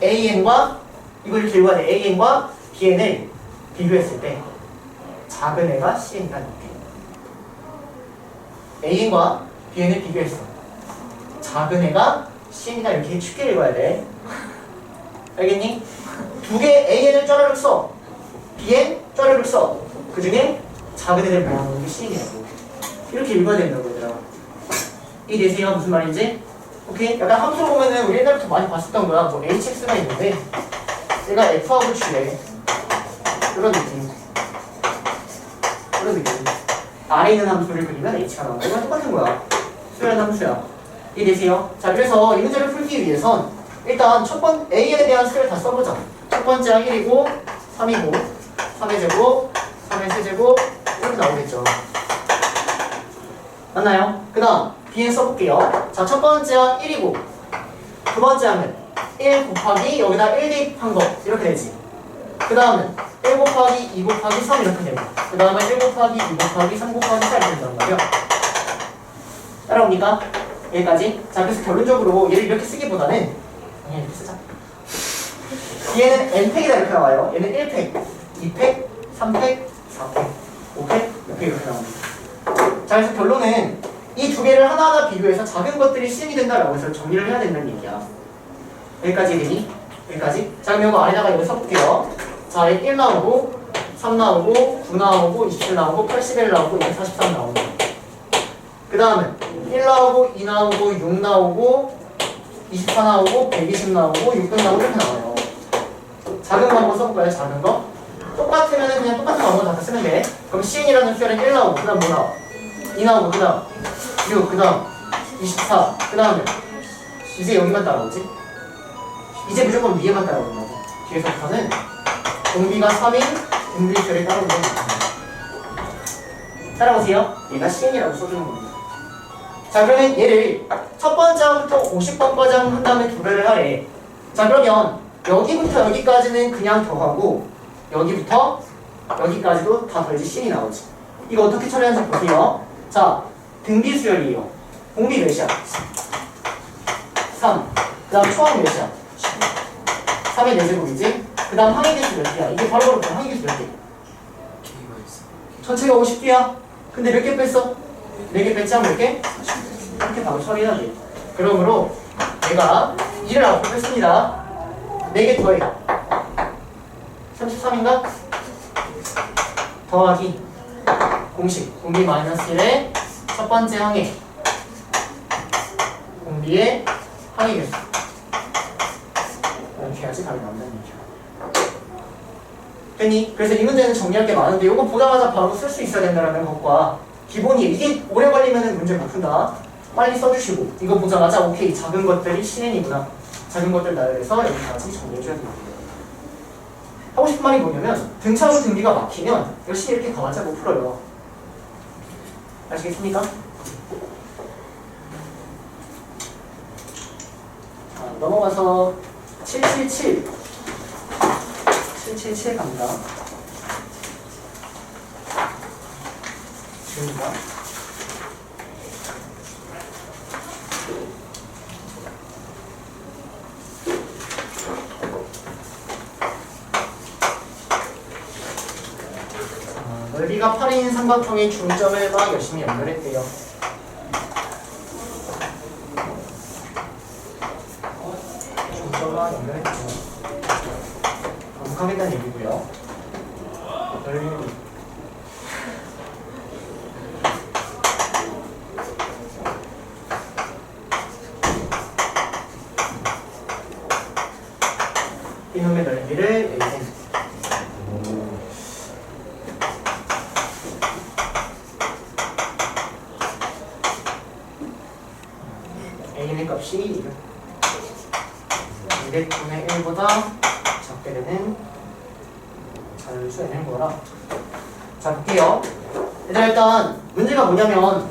AN과, 이걸 이렇게 읽어야 돼. AN과 BN을 비교했을 때, 작은 애가 CN이다, 이렇게. AN과 BN을 비교했어. 작은 애가 CN이다 이렇게 쉽게 읽어야 돼. 알겠니? 두 개 AN을 쪼르륵 써. BN 쪼르륵 써. 그 중에 작은 애들 모아놓은 게 CN이라고. 이렇게 읽어야 된다고 얘들아. 이해되세요? 무슨 말인지? 오케이? 약간 함수 보면은 우리 옛날부터 많이 봤었던 거야. 뭐 HX가 있는데 얘가 F하고 G래. 이런 느낌. 이런 느낌. 아래 있는 함수를 그리면 H가 나오는 거랑 똑같은 거야. 수열 함수야. 이해되세요? 자, 그래서 이 문제를 풀기 위해선 일단 A에 대한 수를 다 써보자. 첫 번째가 1이고 3이고 3의 제곱 3의 세제곱 이렇게 나오겠죠. 맞나요? 그 다음 B에 써볼게요. 자, 첫 번째가 1이고 두 번째 하면 1 곱하기 여기다 1 대입한 거 이렇게 되지. 그 다음은 1 곱하기 2 곱하기 3 이렇게 됩니다. 그 다음에 1 곱하기 2 곱하기 3 곱하기 4 이렇게 된단 말이야. 따라옵니까? 여기까지. 자, 그래서 결론적으로 얘를 이렇게 쓰기보다는 그냥 이렇게 쓰자. 얘는 n팩이다 이렇게 나와요. 얘는 1팩, 2팩, 3팩, 4팩, 5팩, 6팩 이렇게 나옵니다. 자, 그래서 결론은 이 두 개를 하나하나 비교해서 작은 것들이 CN이 된다라고 해서 정리를 해야 된다는 얘기야. 여기까지 되니? 여기까지? 자, 그럼 이거 아래다가 이거 써볼게요. 자, 1 나오고 3 나오고 9 나오고 27 나오고 81 나오고 243 나오고 그 다음은 1 나오고 2 나오고 6 나오고 24 나오고 120 나오고 600 나오고 이렇게 나와요. 작은 거 한번 써볼까요? 작은 거? 똑같으면 그냥 똑같은 거 아무거나 다 쓰면 돼. 그럼 CN이라는 수열은 1 나오고 그 다음 뭐 나와? 2 나오고 그 다음 6 그 다음 24 그 다음에 이제 여기만 따라오지? 이제 무조건 위에만 따라온다고. 뒤에서부터는 공비가 3인 등비수열이 따라오는 겁니다. 따라오세요. 얘가 CN이라고 써주는 겁니다. 자, 그러면 얘를 첫 번째 항부터 50번까지 한 다음에 도배를 하래. 자, 그러면 여기부터 여기까지는 그냥 더하고 여기부터 여기까지도 다 더해지 CN이 나오지. 이거 어떻게 처리하는지 보세요. 자, 등비수열이에요. 공비 몇이야? 3. 그 다음 초항 몇이야? 3의 4제곱이지? 그 다음 항의 개수 몇 개야? 이게 바로 항의 개수 몇 개? 전체가 50개야? 근데 몇 개 뺐어? 4개 뺐지 않 몇 개? 이렇게 바로 처리해야 돼. 그러므로 내가 2를 앞으로 뺐습니다. 4개 더해. 33인가? 더하기 공식 공비 마이너스 1의 첫 번째 항의 공비의 항의 개수 이렇게 해야지 답이 나온다는 얘기야. 됐니? 그래서 이 문제는 정리할 게 많은데 이거 보자마자 바로 쓸 수 있어야 된다는 것과 기본이 이게 오래 걸리면 문제 못 푼다. 빨리 써주시고 이거 보자마자 오케이 작은 것들이 CN이구나. 작은 것들 나열해서 여기까지 정리해줘야 됩니다. 하고 싶은 말이 뭐냐면 등차로 등비가 막히면 열심히 이렇게 가봤자 못 풀어요. 아시겠습니까? 넘어가서 777 갑니다. 지금입니다. 넓이가 8인 삼각형의 중점을 막 열심히 연결했대요. 중점과 연결했대요. 반복하겠다는 얘기고요. 넓이 이놈의 넓이를 얘기해. A의 값이 200분의 1보다 작게 되는 자율수에는 거라. 자, 볼게요. 일단 문제가 뭐냐면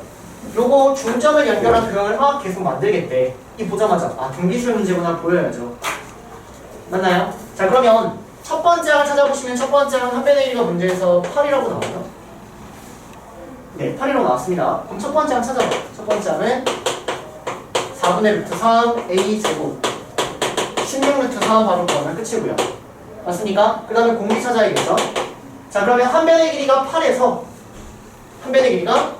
요거 중점을 연결한 그림을 막 계속 만들겠대. 이 보자마자 아 등비수열 문제구나 보여야죠. 맞나요? 자, 그러면 첫 번째 항 찾아보시면 첫 번째 항 한변의 1가 문제에서 8이라고 나와요. 네, 8이라고 나왔습니다. 그럼 첫 번째 항 찾아봐. 첫 번째 항은 4분의 루트 3 a 제곱 16 루트 4 바로 구하면 끝이고요. 맞습니까? 그 다음에 공비 찾아야겠죠? 자, 그러면 한 변의 길이가 8에서 한 변의 길이가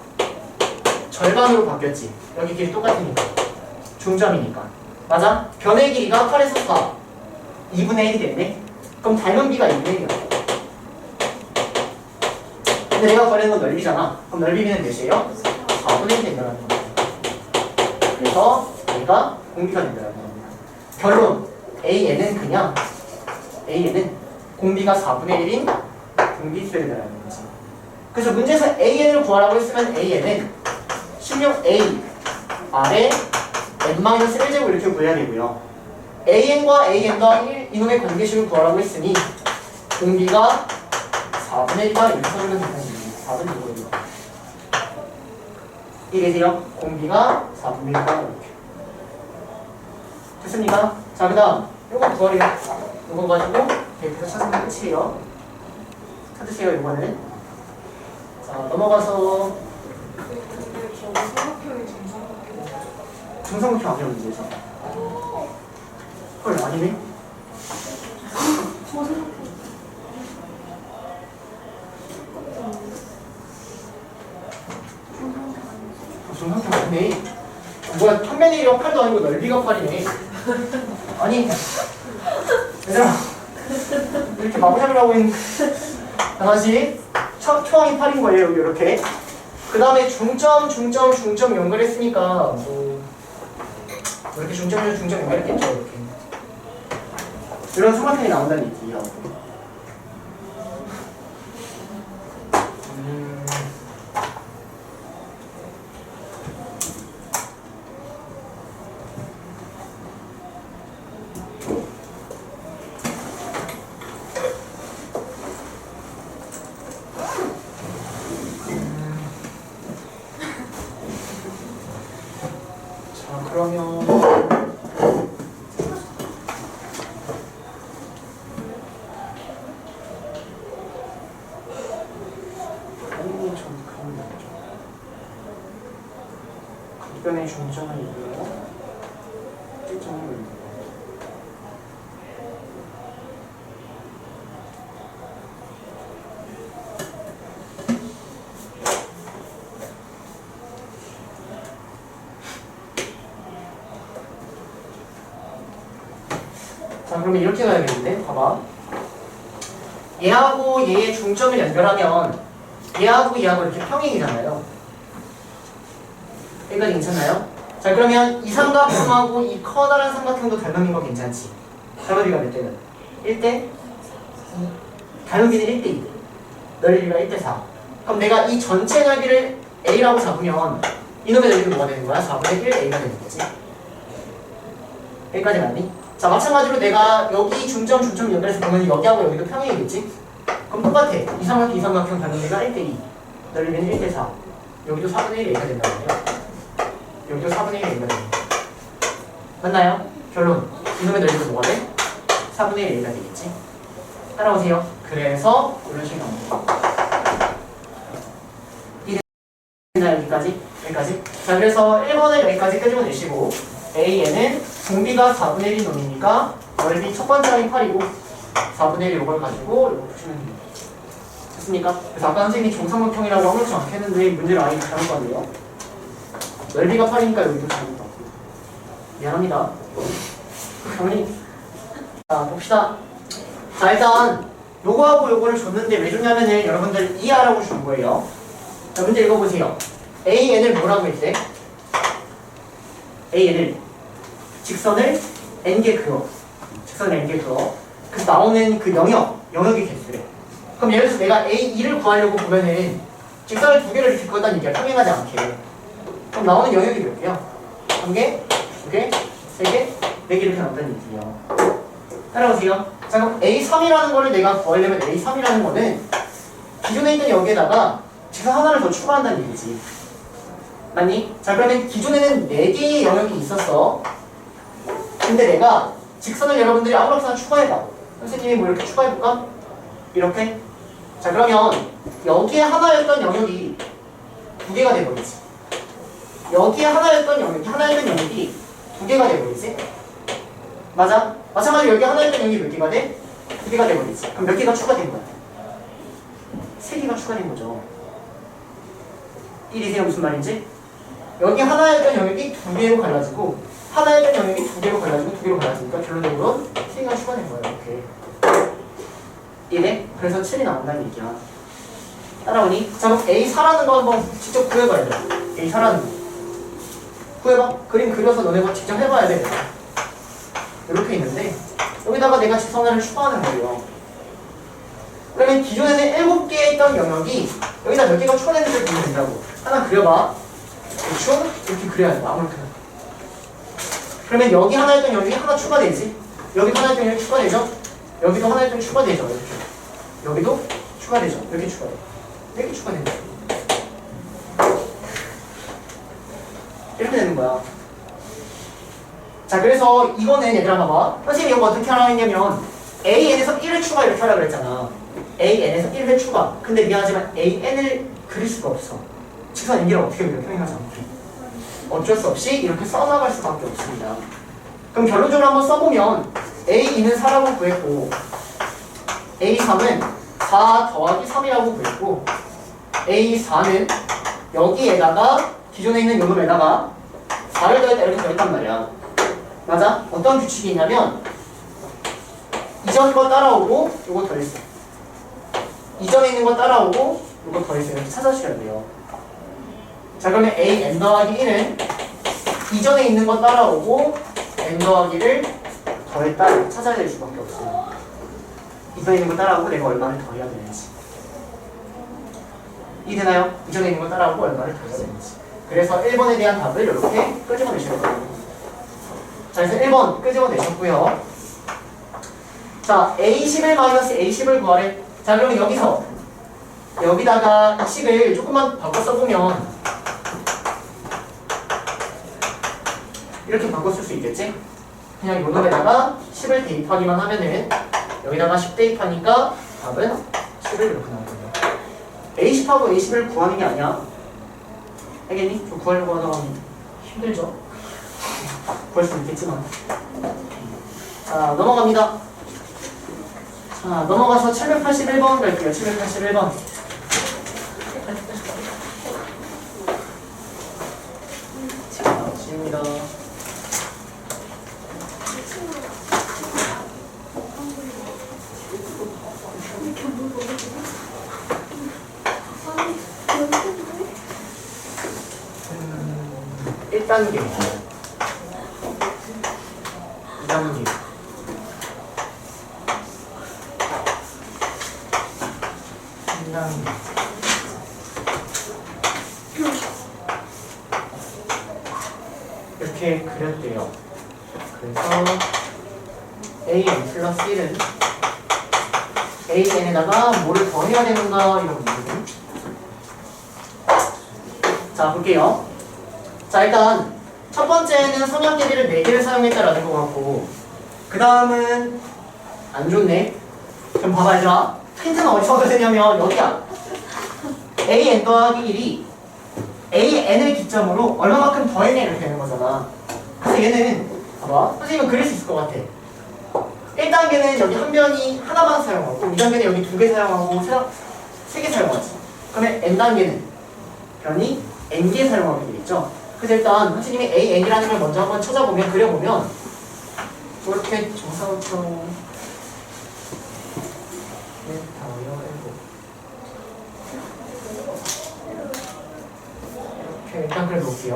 절반으로 바뀌었지. 여기 길이 똑같으니까 중점이니까. 맞아? 변의 길이가 8에서 4 2분의 1이 됐네? 그럼 닮은 비가 2분의 1이야. 근데 내가 구하는 건 넓이잖아. 그럼 넓이는 몇이에요? 4분의 1이 된다는 겁니다. 그래서 얘가 공비가 된다는 겁니다. 결론 AN은 그냥 AN은 공비가 4분의 1인 공비수열이라는 거지. 그래서 문제에서 AN을 구하라고 했으면 AN은 16A 아래 n-1제곱 이렇게 구해야 되고요. AN과 AN과 1 이놈의 관계식을 구하라고 했으니 공비가 4분의 1과 이렇게 써주면 된다는 얘기입니다. 4분의 1이고요. 이해되세요? 공비가 4분의 1과 이렇게 됐습니까? 자, 그 다음 요거 구하래요. 요거 가지고 데이터 찾으면 끝이에요. 찾으세요. 이번에는 자, 넘어가서 근데 저거 삼각형이 정삼각형. 중성극형 아니야 문제에서. 헐, 아니네. 중성극형 아니네. 뭐야, 판면의 1이가 8도 아니고 넓이가 8이네. 아니 얘들아 이렇게 마구잡이를 하고 있는 다시 초항이 8인 거예요. 여기 이렇게. 그 다음에 중점 연결했으니까 뭐 이렇게 중점 연결했겠죠. 이렇게 이런 삼각형이 나온다는 얘기야. 자, 그러면 각변의 중점을 이루고 일정을 이루고 자, 그러면 이렇게 가야겠는데? 봐봐. 얘하고 얘의 중점을 연결하면 얘하고 이렇게 평행이잖아요. 여기까지 괜찮나요? 자, 그러면 이 삼각형하고 이 커다란 삼각형도 닮은 거 괜찮지? 닮은비가 몇 대는? 1대? 닮은비는 1대 2. 넓이가 1대 4. 그럼 내가 이 전체 넓이를 A라고 잡으면 이놈의 넓이는 뭐가 되는 거야? 4분의 1 A가 되는 거지. 여기까지 맞니? 자, 마찬가지로 내가 여기 중점 연결해서 보면 여기하고 여기도 평행이겠지? 그럼 똑같아. 이 삼각형 닮은비가 1대 2. 넓이는 1대 4. 여기도 4분의 1 A가 된다는 거예요. 여기도 4분의 1 A가 됩니다. 맞나요? 결론. 이놈의 넓이가 뭐가 돼? 4분의 1가 되겠지. 따라오세요. 그래서 이런 식이 나옵니다. 이해되나요? 여기까지? 여기까지? 자, 그래서 1번을 여기까지 끄집어내시고 A에는 공비가 4분의 1인 놈이니까 넓이 첫 번째 라인 8이고 4분의 1 이걸 가지고 이거 푸시면 됩니다. 됐습니까? 그래서 아까 선생님이 정삼각형이라고 아무렇지 않게 했는데 문제를 아예 잘못 봤네요. 넓이가 8이니까 여기도 잘못 봤고 미안합니다. 당연히 자 봅시다. 자 일단 요거하고 요거를 줬는데 왜 줬냐면은 여러분들 이해하라고 준 거예요. 자 문제 읽어보세요. AN을 뭐라고 했대? AN을 직선을 n개 그어. 직선을 n개 그어. 그래서 나오는 그 영역의 개수래. 그럼 예를 들어서 내가 A2를 구하려고 보면은 직선을 두 개를 이렇게 그었다는 얘기야. 평행하지 않게. 그럼 나오는 영역이 몇 개야? 한 개, 두 개, 세 개, 네 개 이렇게 나온다는 얘기예요. 따라오세요. 자 그럼 A3이라는 거를 내가 구하려면 A3이라는 거는 기존에 있던 여기에다가 직선 하나를 더 추가한다는 얘기지. 맞니? 자 그러면 기존에는 4개의 영역이 있었어. 근데 내가 직선을 여러분들이 아무렇게나 추가해봐. 선생님이 뭐 이렇게 추가해볼까? 이렇게? 자 그러면 여기에 하나였던 영역이 2개가 돼버리지. 여기에 하나였던 영역이 2개가 돼버리지. 맞아? 마찬가지로 여기 하나였던 영역이 몇 개가 돼? 2개가 돼버리지. 그럼 몇 개가 추가된 거야? 3개가 추가된 거죠. 이해되세요? 무슨 말인지? 여기 하나였던 영역이 2개로 갈라지고 하나였던 영역이 2개로 갈라지고 2개로 갈라지니까 결론적으로 3개가 추가된 거예요. 이렇게. 이해? 그래서 7이 나온다는 얘기야. 따라오니? 자 그럼 A4라는 거 한번 직접 구해봐야 돼. A4라는 거 구해봐. 그림 그려서 너네가 직접 해봐야 돼. 이렇게 있는데 여기다가 내가 직선을 추가하는 거예요. 그러면 기존에는 7개 있던 영역이 여기다 몇 개가 추가되는지 보면 된다고. 하나 그려봐. 대충 이렇게 그려야 돼. 아무렇게나. 그러면 여기 하나 있던 영역이 하나 추가되지. 여기도 하나 있던 영역이 추가되죠. 여기도 하나 있던 추가되죠. 이렇게. 여기도 추가되죠. 이렇게 추가돼. 이렇게 추가된다. 이렇게 되는 거야. 자 그래서 이거는 얘들아 봐봐. 선생님이 이거 어떻게 하라고 했냐면 AN에서 1을 추가 이렇게 하라고 그랬잖아. AN에서 1을 추가. 근데 미안하지만 AN을 그릴 수가 없어. 직선 NG를 어떻게 그려? 평행하지 않게. 어쩔 수 없이 이렇게 써나갈 수밖에 없습니다. 그럼 결론적으로 한번 써보면 A2는 4라고 구했고 A3은 4 더하기 3이라고 구했고 A4는 여기에다가 기존에 있는 요놈에다가 4를 더했다 이렇게 더했단 말이야. 맞아? 어떤 규칙이 있냐면 이전 거 따라오고 요거 더했어. 이전에 있는 거 따라오고 요거 더했어. 이렇게 찾아주셔야 돼요. 자 그러면 A n 더하기 1은 이전에 있는 거 따라오고 n 더하기를 더했다 이렇게 찾아야 될 수밖에 없어요. 이전에 있는 거 따라오고 내가 얼마를 더해야 되는지. 이해되나요? 이전에 있는 거 따라오고 얼마를 더해야 되는지. 그래서 1번에 대한 답을 이렇게 끄집어내셔야 돼요. 자 그래서 1번 끄집어내셨고요. 자 A11-A10을 구하래. 자 그러면 여기서 여기다가 이 식을 조금만 바꿔 써보면 이렇게 바꿔 쓸 수 있겠지? 그냥 요 놈에다가 10을 대입하기만 하면은 여기다가 10 대입하니까 답은 10을 이렇게 나오거든요. A10하고 A10을 구하는 게 아니야. 알겠니? 저 구하려고 하다가 힘들죠? 구할 수 있겠지만. 자 넘어갑니다. 자 넘어가서 781번 갈게요. 781번. 자 지웁니다. 단계 2단계 이렇게 그렸대요. 그래서 AN 플러스 1은 AN에다가 뭐를 더해야 되는가 이런 문제는. 자 볼게요. 자 일단 첫 번째는 성형 대비를 4개를 사용했다라는 거 같고, 그 다음은 안 좋네. 좀 봐봐 얘들아. 힌트는 어디서 얻어야 되냐면 여기야. an 더하기 1이 an을 기점으로 얼마만큼 더했냐 이렇게 되는 거잖아. 그래서 얘는 봐봐. 선생님은 그릴 수 있을 것 같아. 1단계는 여기 한 변이 하나만 사용하고 2단계는 여기 2개 사용하고 3개 사용하지. 그러면 n단계는 변이 n개 사용하게 되겠죠. 그래서 일단 선생님이 an이라는 걸 먼저 한번 찾아보면 그려보면 이렇게 정사각형 이렇게 일단 그려놓을게요.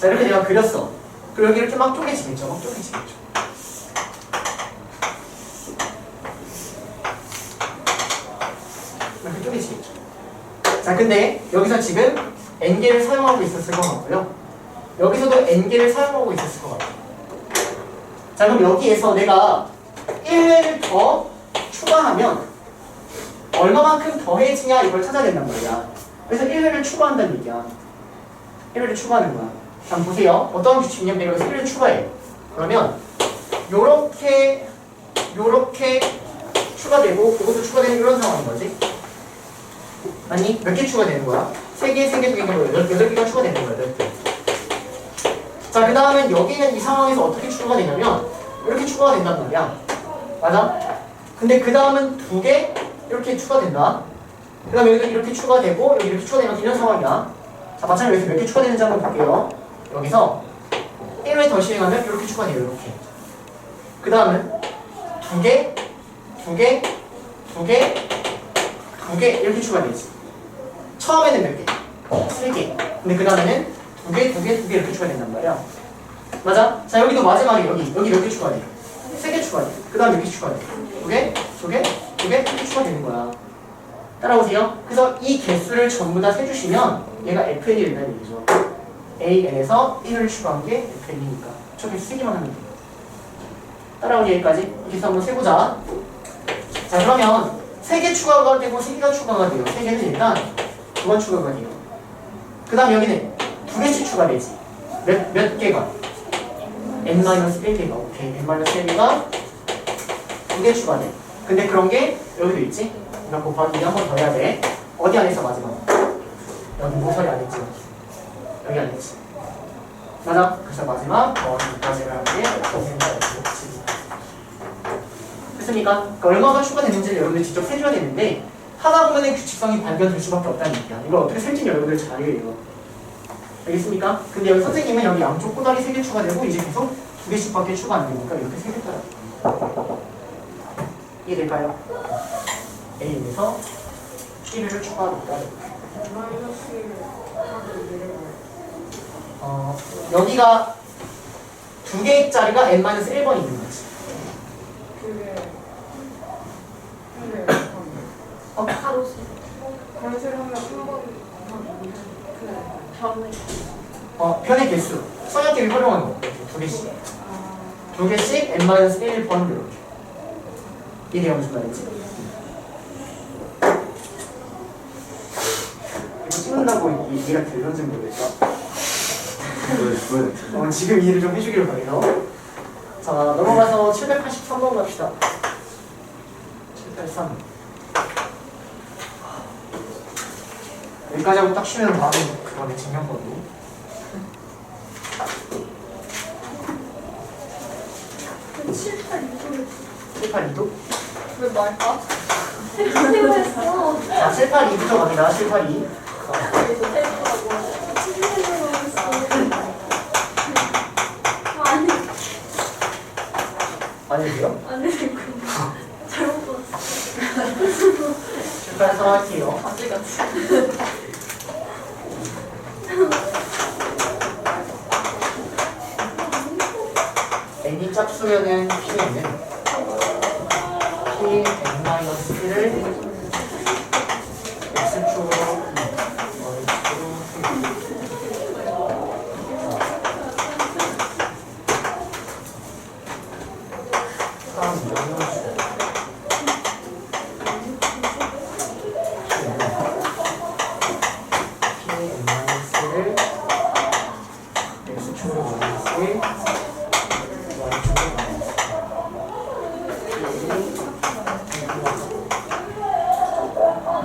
자 이렇게 내가 그렸어. 그리고 여기 이렇게 막 쪼개지겠죠. 막 쪼개지겠죠. 이렇게 쪼개지겠죠. 자 근데 여기서 지금 n개를 사용하고 있었을 것 같고요. 여기서도 n개를 사용하고 있었을 것 같아요. 자 그럼 여기에서 내가 1회를 더 추가하면 얼마만큼 더해지냐 이걸 찾아야 된단 말이야. 그래서 1회를 추가한다는 얘기야. 1회를 추가하는 거야. 자 보세요. 어떤 규칙이냐면 내가 여기서 1회를 추가해. 그러면 요렇게 추가되고 이것도 추가되는 이런 상황인 거지. 아니 몇 개 추가되는 거야? 3개, 3개, 2개, 8개가 추가되는 거야. 8개. 자 그 다음엔 여기는 이 상황에서 어떻게 추가가 되냐면 이렇게 추가가 된단 말이야. 맞아? 근데 그 다음은 2개 이렇게 추가된다. 그 다음에 여기도 이렇게 추가되고 여기 이렇게 추가되면 이런 상황이야. 자 마찬가지로 여기서 몇 개 추가되는지 한번 볼게요. 여기서 1회 더 실행하면 이렇게 추가돼요. 이렇게. 그 다음은 2개, 2개, 2개, 2개 이렇게 추가되지. 처음에는 몇 개? 3개. 근데 그 다음에는 2개, 2개, 2개 이렇게 추가된단 말이야. 맞아? 자 여기도 마지막에 여기 몇 개 추가돼? 3개 추가돼. 그 다음에 몇 개 추가돼? 2개, 2개, 2개 이렇게 추가되는 거야. 따라오세요. 그래서 이 개수를 전부 다 세주시면 얘가 FN이 된다는 얘기죠. AN에서 1을 추가한 게 FN이니까 저 개수 3개만 하면 돼. 따라오니 여기까지 개수 한번 세보자. 자 그러면 3개 추가가 되고 3개가 추가가 돼요. 3개는 일단 2번 추가가 돼요. 그 다음 여기는 2개씩 추가되지. 몇 개가? n-1개가. 오케이. n-1개가 2개 추가돼. 근데 그런 게 여기도 있지? 그러니까 곱하기 2 한 번 더 해야 돼. 어디 안에서 마지막? 여기 모서리 안 했지. 여기 안 했지. 맞아? 그래서 마지막 여기까지를 하는 게 됐습니까? 그러니까 얼마가 추가되는지를 여러분들 직접 세줘야 되는데 하다 보면은 규칙성이 발견될 수밖에 없다는 얘기야. 이걸 어떻게 셀지 여러분들 잘 해요. 알겠습니까? 근데 여기 선생님은 여기 양쪽 꼬다리 3개 추가되고 이제 계속 2개씩밖에 추가 안 되니까 이렇게 3개 따라. 이해될까요? A에서 1을 추가하겠다. 여기가 2개짜리가 n-1번 있는 거지. 편의 개수. 성역대비 활용하는 거. 2개씩. 2개씩 n-1 번 이렇게. 이게 무슨 말인지. 이거 찍는다고 이해가 되는지 모르겠다. 지금 이해를 좀 해주기를 바래요. 자 넘어가서 783번 갑시다. 783. 여기까지 하고 딱 쉬면 다음에 그거네 징명번호. 782도? 왜 말까? 자 782부터 갑니다. 782. 아니에요? 잘못 봤어. 783 할게요. 아직 같이. n이 짝수면은 p는 p n-1을 x축으로 pn-1을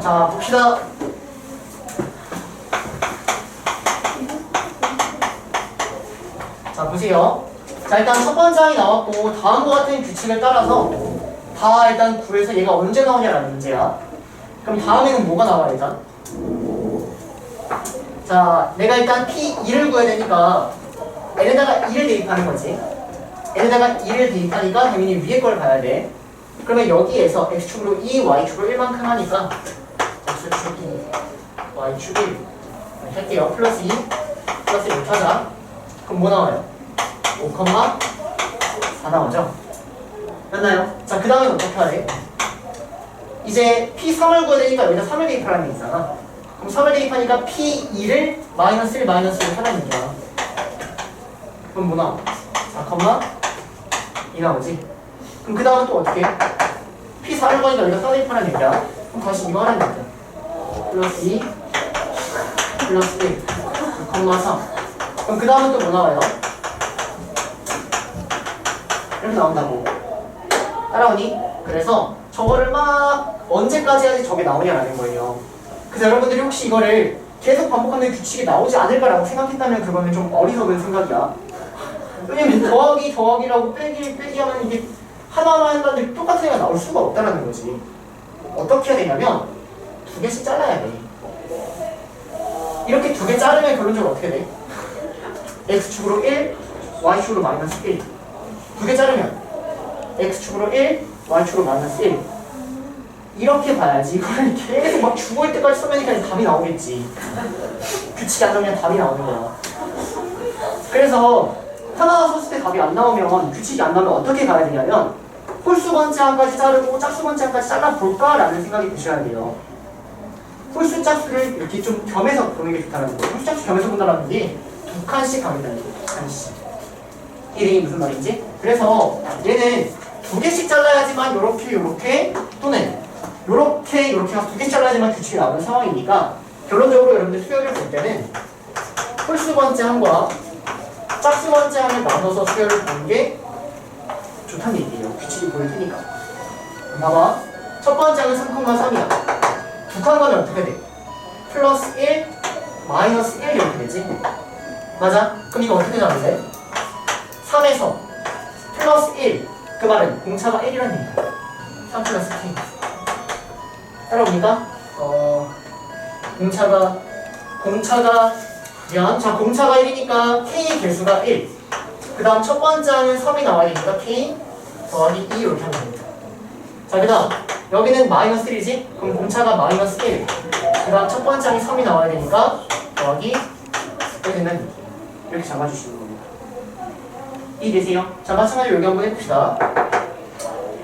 자, 봅시다. 자, 보세요. 자, 일단 첫 번째 항이 나왔고 다음과 같은 규칙을 따라서 다 일단 구해서 얘가 언제 나오냐라는 문제야. 그럼 다음에는 뭐가 나와 일단? 자, 내가 일단 P2를 구해야 되니까 N에다가 2를 대입하는 거지. N에다가 2를 대입하니까 당연히 위에 걸 봐야 돼. 그러면 여기에서 X축으로 2, Y축으로 1만큼 하니까 X축 2, Y축 1 할게요. 플러스 2, 플러스 1 하자. 그럼 뭐 나와요? 5,4 나오죠? 맞나요? 자, 그 다음엔 어떻게 하래? 이제 P3을 구해야 되니까 여기다 3을 대입하라는 얘기잖아. 그럼 3을 대입하니까 P2를 마이너스 1, 마이너스 1 하라는 얘기야. 그럼 뭐 나와? 4,2 나오지? 그럼 그 다음은 또 어떻게 해? P4를 구하니까 여기다 4 대입하라는 얘기야. 그럼 다시 이거 하라는 얘기야. 플러스 2, 플러스 1, 6,3. 그럼 그 다음은 또 뭐 나와요? 이렇게 나온다고. 따라오니? 그래서 저거를 막 언제까지 해야지 저게 나오냐라는 거예요. 그래서 여러분들이 혹시 이거를 계속 반복하는 규칙이 나오지 않을까라고 생각했다면 그거는 좀 어리석은 생각이야. 왜냐면 더하기라고 빼기 하면 이게 하나하나 했는데 똑같은 애가 나올 수가 없다라는 거지. 어떻게 해야 되냐면 2개씩 잘라야 돼. 이렇게 2개 자르면 결론적으로 어떻게 돼? X축으로 1, Y축으로 마이너스 1. 2개 자르면 X축으로 1, Y축으로 마이너스 1. 이렇게 봐야지. 이걸 계속 막 죽을 때까지 써내니까 답이 나오겠지. 규칙이 안 나오면 답이 나오는 거야. 그래서 하나 썼을 때 답이 안 나오면, 규칙이 안 나오면 어떻게 가야 되냐면 홀수 번째항까지 자르고 짝수 번째항까지 잘라볼까? 라는 생각이 드셔야 돼요. 홀수 짝수를 이렇게 좀 겸해서 보는 게 좋다는 거예요. 홀수 짝수 겸해서 본다는 게 2칸씩 가겠다는 거예요. 2칸씩. 이게 무슨 말인지? 그래서 얘는 2개씩 잘라야지만 요렇게 또는 요렇게 해서 2개씩 잘라야지만 규칙이 나오는 상황이니까 결론적으로 여러분들 수열을 볼 때는 홀수 번째항과 짝수 번째항을 나눠서 수열을 보는 게 좋다는 얘기예요. 규칙이 보일 테니까. 봐봐. 첫 번째 항은 3,3이야. 2칸 가면 어떻게 돼? 플러스 1, 마이너스 1 이렇게 되지? 맞아? 그럼 이거 어떻게 잡으면 돼? 3에서 플러스 1. 그 말은 공차가 1이라는 얘기야. 3 플러스 K. 따라오니까 공차가 1이니까 K의 개수가 1. 그 다음 첫 번째 항은 3이 나와야 되니까 K 더하기 2 이렇게 하면 됩니다. 자, 그 다음 여기는 마이너스 1이지? 그럼 공차가 마이너스 1. 그 다음 첫 번째 항이 3이 나와야 되니까 더하기 1 된다는 얘기. 이렇게 잡아주시는 겁니다. 이해되세요? 자, 마찬가지로 여기 한번 해봅시다.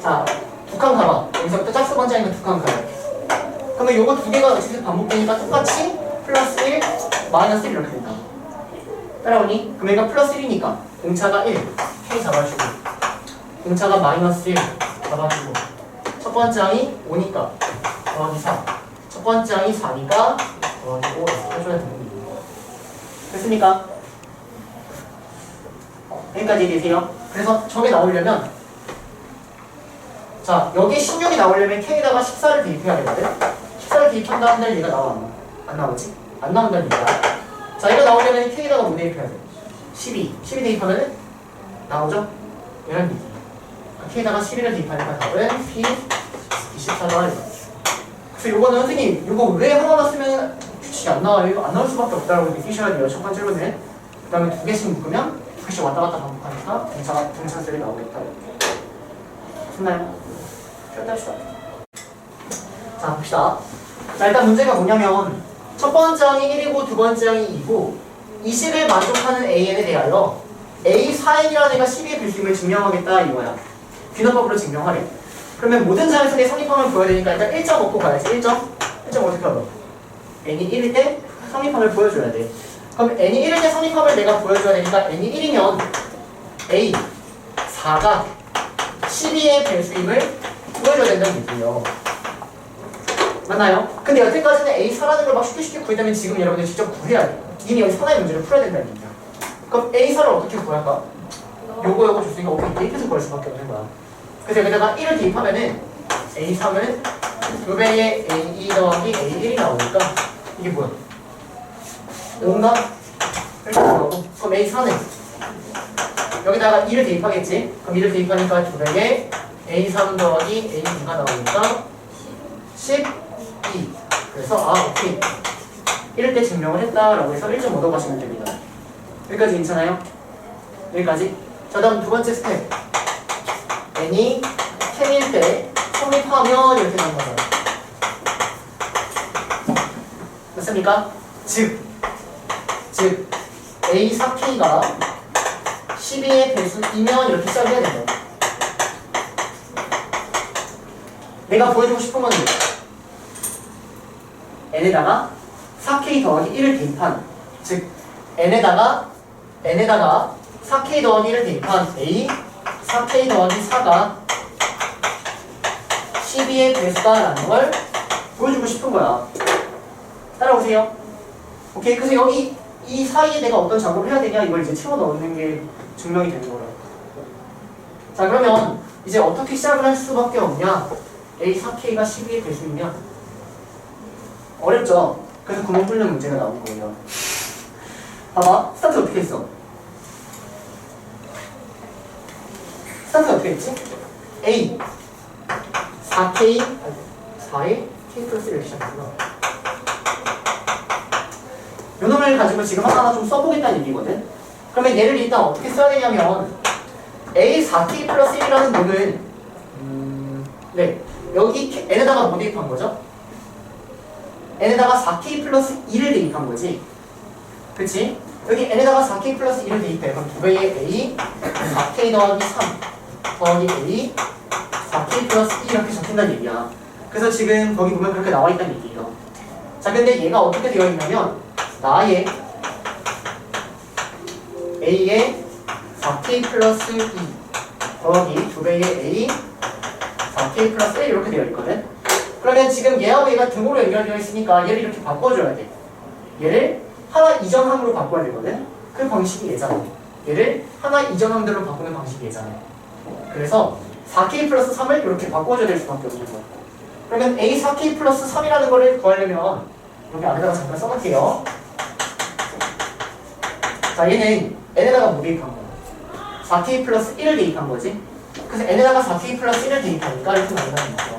자, 2칸 가봐. 여기서부터 짝수 번째니까 2칸 가요. 그러면 요거 2개가 계속 반복되니까 똑같이 플러스 1, 마이너스 1 이렇게 된다. 따라오니? 그럼 얘가 플러스 1이니까 공차가 1, K 잡아주고 공차가 마이너스 1 잡아주고 첫 번째 항이 5니까 더하기 4 첫 번째 항이 4니까 더하기 5 이렇게 해줘야 되는 거예요. 됐습니까? 여기까지 이해되세요? 그래서 저게 나오려면 자, 여기 16이 나오려면 K에다가 14를 대입해야 되거든? 14를 대입한다 한다면 얘가 나와 안 나오지? 안 나온다는 얘기야. 자, 이거 나오려면 K에다가 뭐 대입해야 돼? 12 대입하면은 나오죠? 이런 얘기. K에다가 11을 대입하니까 답은 P 24가 그래서 요거는 선생님 요거 왜 하나만 쓰면 규칙이 안 나와요? 안 나올 수밖에 없다고 느끼셔야 돼요. 첫 번째로는. 그 다음에 2개씩 묶으면 2개씩 왔다 갔다 반복하니까 동사들이 나오겠다. 됐나요? 쉬었다 합시다. 자, 봅시다. 자, 일단 문제가 뭐냐면 첫 번째 항이 1이고 두 번째 항이 2고 20을 만족하는 AN에 대하여 A4N이라는 애가 12의 빌딩을 증명하겠다 이거야. 귀납법으로 증명하래. 그러면 모든 자연수의 성립함을 보여야 되니까 일단 1점 얻고 가야지. 1점 어떻게 하노? N이 1일 때 성립함을 보여줘야 돼. 그럼 N이 1일 때 성립함을 내가 보여줘야 되니까 N이 1이면 A4가 12의 배수임을 보여줘야 된다는 얘기예요. 맞나요? 근데 여태까지는 A4라는 걸 막 쉽게 구했다면 지금 여러분들 직접 구해야 돼요. 이미 여기 하나의 문제를 풀어야 된다는 얘기야. 그럼 A4를 어떻게 구할까? 요거 줬으니까 어떻게 대입해서 구할 수밖에 없는 거야. 그래서 여기다가 1을 대입하면은 A3은 2배의 A2 더하기 A1이 나오니까 이게 뭐야? 5인가? 이렇게 나오고 그럼 A4는 여기다가 2를 대입하겠지? 그럼 2를 대입하니까 2배의 A3 더하기 A2가 나오니까 12. 그래서 오케이. 이럴 때 증명을 했다라고 해서 1점 얻어가시면 됩니다. 여기까지 괜찮아요? 여기까지? 자, 다음 두 번째 스텝. n이 10일 때 성립하면 이렇게 나온 거잖아. 맞습니까? 즉 A4K가 12의 배수이면 이렇게 시작해야 된다. 내가 보여주고 싶은 건 n에다가 4K 더하기 1을 대입한, 즉 n에다가 4K 더하기 1을 대입한 A 4K 더하기 4가 12의 배수다라는 걸 보여주고 싶은 거야. 따라오세요. 오케이. 그래서 여기 이 사이에 내가 어떤 작업을 해야 되냐, 이걸 이제 채워 넣는 게 증명이 되는 거라. 자, 그러면 이제 어떻게 시작을 할 수밖에 없냐? A4K가 12의 배수이면 어렵죠? 그래서 구멍 뚫는 문제가 나온 거예요. 봐봐. 스타트 어떻게 했어? 스타트 어떻게 했지? A 4K 4에 K 플러스 1을 시작했구나. 요 놈을 가지고 지금 하나 좀 써보겠다는 얘기거든? 그러면 얘를 일단 어떻게 써야 되냐면 A 4K 플러스 1이라는 놈은 네, 여기 n에다가 뭐 대입한 거죠? n에다가 4K 플러스 2를 대입한 거지. 그치? 여기 n에다가 4K 플러스 1을 대입해. 그럼 2배의 A 4K 더하기 3 더하기 A 4K 플러스 2 이렇게 적힌다는 얘기야. 그래서 지금 거기 보면 그렇게 나와 있다는 얘기예요. 자, 근데 얘가 어떻게 되어 있냐면 나의 A의 4K 플러스 2 더하기 2배의 A 4K 플러스 1 이렇게 되어 있거든. 그러면 지금 얘하고 얘가 등호로 연결되어 있으니까 얘를 이렇게 바꿔줘야 돼. 얘를 하나 이전항으로 바꿔야 되거든. 그 방식이 얘잖아. 얘를 하나 이전항들로 바꾸는 방식이 얘잖아. 그래서 4K 플러스 3을 이렇게 바꿔줘야 될 수밖에 없는 거야. 그러면 A 4K 플러스 3이라는 거를 구하려면 여기 안에다가 잠깐 써놓을게요. 자, 얘는 n에다가 뭐 대입한 거야? 4K 플러스 1을 대입한 거지. 그래서 n에다가 4K 플러스 1을 대입하니까 이렇게 나온다는 거죠.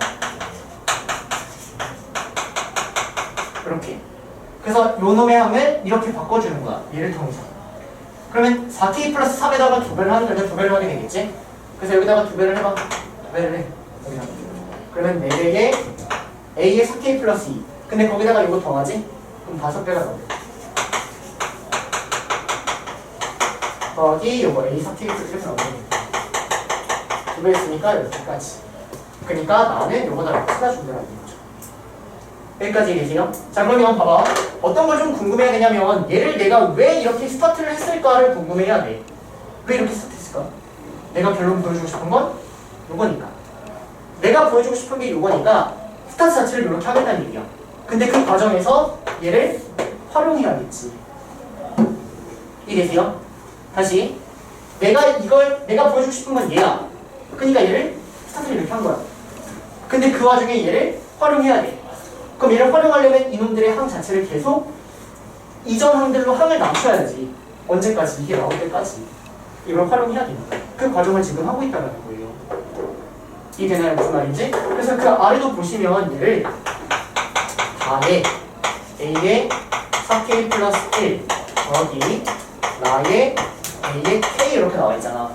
이렇게. 그래서 요 놈의 항을 이렇게 바꿔주는 거야. 얘를 통해서. 그러면 4K 플러스 3에다가 2배를 하는 거니까 2배를 하게 되겠지? 그래서 여기다가 2배를 해봐. 2배를 해. 여기다가. 그러면 4배의 A의 4K 플러스 2. 근데 거기다가 이거 더하지? 그럼 5배가 나오네. 더하기 요거 A 4K 플러스 이렇게 나오네. 2배 했으니까 이렇게까지. 그러니까 나는 요거다 찾아준다는 거죠. 여기까지 계세요? 자, 그러면 봐봐. 어떤 걸 좀 궁금해야 되냐면 얘를 내가 왜 이렇게 스타트를 했을까를 궁금해야 돼. 왜 이렇게 스타트했을까? 내가 결론 보여주고 싶은 건 요거니까. 내가 보여주고 싶은 게 요거니까 스타트 자체를 이렇게 하겠다는 얘기야. 근데 그 과정에서 얘를 활용해야겠지. 이해되세요? 다시. 내가 보여주고 싶은 건 얘야. 그러니까 얘를 스타트를 이렇게 한 거야. 근데 그 와중에 얘를 활용해야 돼. 그럼 얘를 활용하려면 이놈들의 항 자체를 계속 이전 항들로 항을 낮춰야지. 언제까지? 이게 나올 때까지. 이걸 활용해야 되니까. 그 과정을 지금 하고 있다는 거예요. 이해되나요? 무슨 말인지? 그래서 그 아래도 보시면 얘를 다의 A의 4K 플러스 1 더하기 나의 A의 K 이렇게 나와 있잖아.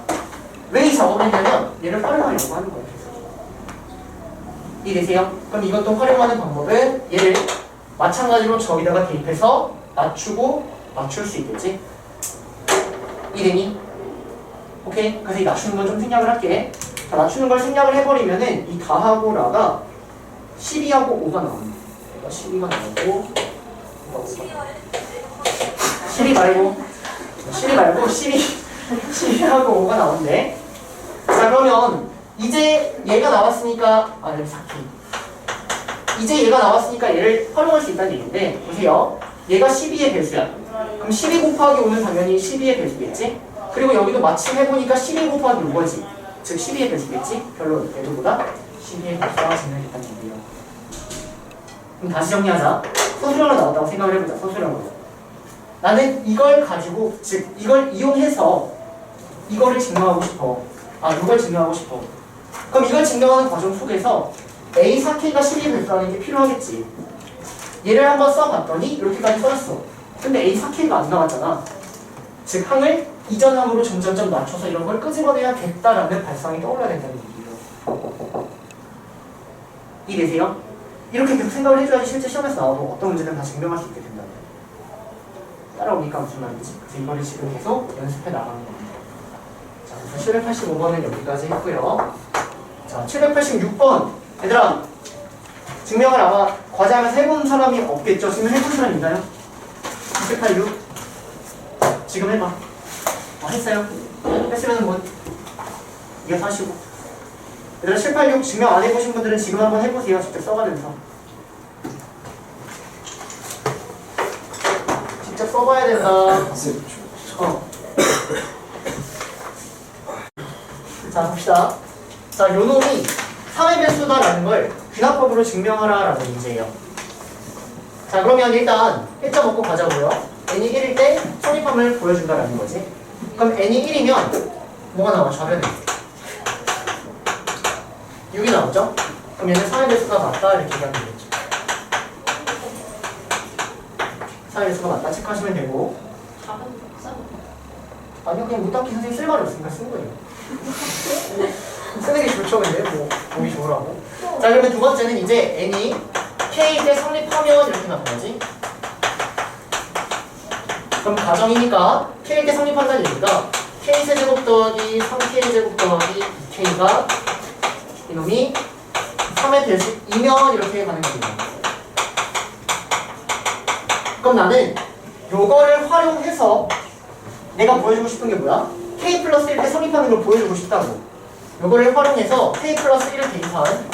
왜 이 작업을 했냐면 얘를 활용하려고 하는 거예요. 이해되세요? 그럼 이것도 활용하는 방법은 얘를 마찬가지로 저기다가 대입해서 맞추고 맞출 수 있겠지? 이해되니? 오케이? 그래서 이 낮추는 건 좀 생략을 할게. 자, 낮추는 걸 생략을 해버리면은 이 다하고 라가 12하고 5가 나옵니다. 그러니까 12가 나오고 12 말고 12하고 5가 나오는데. 자, 그러면 이제 얘가 나왔으니까 여기 4K. 이제 얘가 나왔으니까 얘를 활용할 수 있다는 얘기인데 보세요. 얘가 12의 배수야. 그럼 12 곱하기 5는 당연히 12의 배수겠지? 그리고 여기도 마침 해보니까 12 곱하기 5거지. 즉 12의 배수겠지? 결론 얘들보다 12의 배수가 증명됐다는 얘기예요. 그럼 다시 정리하자. 소수령으로 나왔다고 생각을 해보자. 소수령으로. 나는 이걸 가지고, 즉 이걸 이용해서 이거를 증명하고 싶어. 이걸 증명하고 싶어. 그럼 이걸 증명하는 과정 속에서 A 4K가 12의 배수라는 게 필요하겠지. 얘를 한번 써봤더니 이렇게까지 써졌어. 근데 A 4K가 안 나왔잖아. 즉 항을 이전 항으로 점점점 낮춰서 이런 걸 끄집어내야겠다라는 발상이 떠올라야 된다는 얘기예요. 이해되세요? 이렇게 계속 생각을 해줘야지 실제 시험에서 나와도 어떤 문제든 다 증명할 수 있게 된다. 따라오니까 무슨 말인지. 그래서 이거를 지금 계속 연습해 나가는 겁니다. 자, 그래서 785번은 여기까지 했고요. 자, 786번. 얘들아, 증명을 아마 과제하면서 해본 사람이 없겠죠? 증명해본 사람 있나요? 786. 지금 해봐. 했어요? 했으면 뭐 이어서 하시고. 얘들아, 786 증명 안 해보신 분들은 지금 한번 해보세요. 직접 써가면서. 직접 써봐야 된다. 자, 봅시다. 자, 요 놈이 3의 배수다라는 걸 귀납법으로 증명하라라는 문제예요. 자, 그러면 일단 1점 먹고 가자고요. n이 1일 때 성립함을 보여준다라는 거지. 그럼 n이 1이면 뭐가 나와? 좌변에 6이 나오죠? 그럼 얘는 3의 배수가 맞다 이렇게 얘기하면 되겠죠. 3의 배수가 맞다 체크하시면 되고. 아니요, 그냥 못담기 선생님 쓸 말이 없으니까 쓴 거예요. 쓰는 게 좋죠, 근데 뭐 보기 좋으라고. 자, 그러면 두 번째는 이제 n이 k 때 성립하면 이렇게 나온 거지. 그럼 가정이니까 k 때 성립한다는 얘기가 k 세제곱 더하기 3k 제곱 더하기 2k가 이놈이 3의 배수이면 이렇게 가는 거예요. 그럼 나는 요거를 활용해서 내가 보여주고 싶은 게 뭐야? k 플러스 1때 성립하는 걸 보여주고 싶다고. 요거를 활용해서 k 플러스 1을 대입한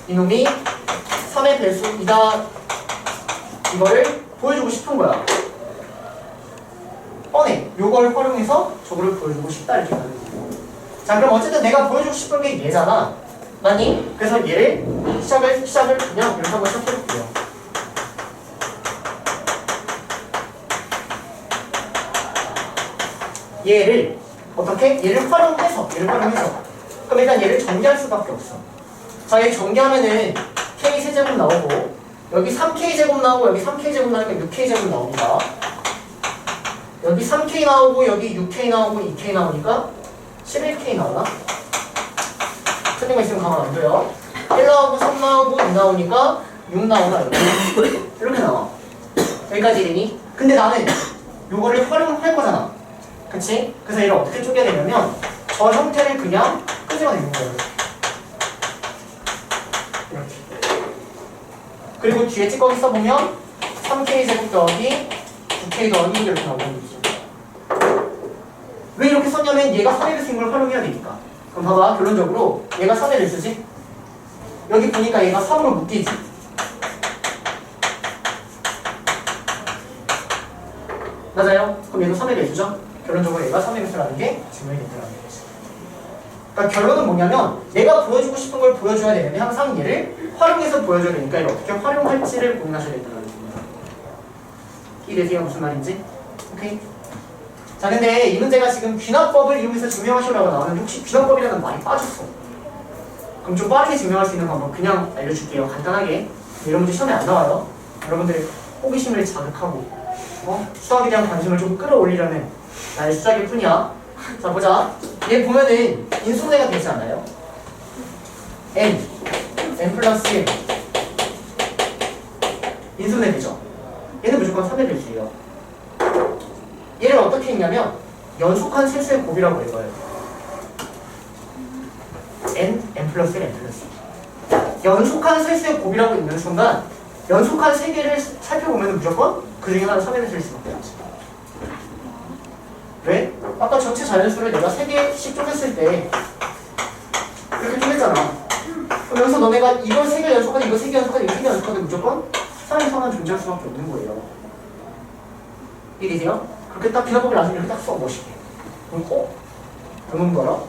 이놈이 3의 배수이다 이거를 보여주고 싶은 거야. 뻔해. 요걸 활용해서 저거를 보여주고 싶다 이렇게 가는 거고. 자, 그럼 어쨌든 내가 보여주고 싶은 게 얘잖아. 맞니? 그래서 얘를 시작을 그냥 이렇게 한번 시작해볼게요. 얘를 어떻게? 얘를 활용해서 그럼 일단 얘를 전개할 수밖에 없어. 자, 얘 전개하면은 k 세제곱 나오고 여기 3k 제곱 나오고 여기 3k 제곱 나오니까 6k 제곱 나옵니다. 여기 3k 나오고 여기 6k 나오고 2k 나오니까 11k 나오나? 틀린 거 있으면 가만 안 둬요. 1 나오고 3 나오고 2 나오니까 6 나오나 이렇게 나와. 여기까지 이르니? 근데 나는 요거를 활용할 거잖아. 그치? 그래서 얘를 어떻게 쪼개야 되냐면 저 형태를 그냥 끄집어내는 거예요. 이렇게. 그리고 뒤에 찌꺼기 써보면 3k 제곱 더하기 9k 더하기 이렇게 나오는 거죠. 왜 이렇게 썼냐면 얘가 3의 배수인 걸 활용해야 되니까. 그럼 봐봐, 결론적으로 얘가 3의 배수지? 여기 보니까 얘가 3으로 묶이지? 맞아요? 그럼 얘도 3의 배수죠? 결론적으로 얘가 3의 배수라는 게 증명이 된다는 거지. 그러니까 결론은 뭐냐면 내가 보여주고 싶은 걸 보여줘야 되는데 항상 얘를 활용해서 보여줘야 되니까 얘를 어떻게 활용할지를 고민하셔야 된다는 겁니다. 이해되세요? 무슨 말인지? 오케이? 자, 근데 이 문제가 지금 귀납법을 이용해서 증명하시라고 나오는데 혹시 귀납법이라는 말이 빠졌어. 그럼 좀 빠르게 증명할 수 있는 방법 그냥 알려줄게요. 간단하게. 이런 문제 시험에 안 나와요. 여러분들의 호기심을 자극하고 수학에 대한 관심을 좀 끌어올리려는 나의 수작일 뿐이야. 자, 보자. 얘 보면은 인수분해가 되지 않아요? n 플러스 1 인수분해 되죠? 얘는 무조건 3의 배수예요. 얘를 어떻게 읽냐면 연속한 세수의 곱이라고 읽어요. n 플러스 1, n 플러스 2. 연속한 세수의 곱이라고 읽는 순간 연속한 세 개를 살펴보면 무조건 그 중에 하나는 3의 배수일 수밖에 없지. 왜? 아까 전체 자연수를 내가 3개씩 쪼갰을 때 이렇게 쪼갰잖아. 그럼 여기서 너네가 이걸 3개 연속하든 이걸 3개 연속하든 이걸 3개 연속하든 무조건 3의 3은 존재할 수밖에 없는 거예요. 이해되세요? 무슨 말인지? 오케이? 자, 근데 이 문제가 이해되세요? 그렇게 딱 기사법을 나중에 이렇게 딱 써 멋있게. 그럼 그놈 봐라.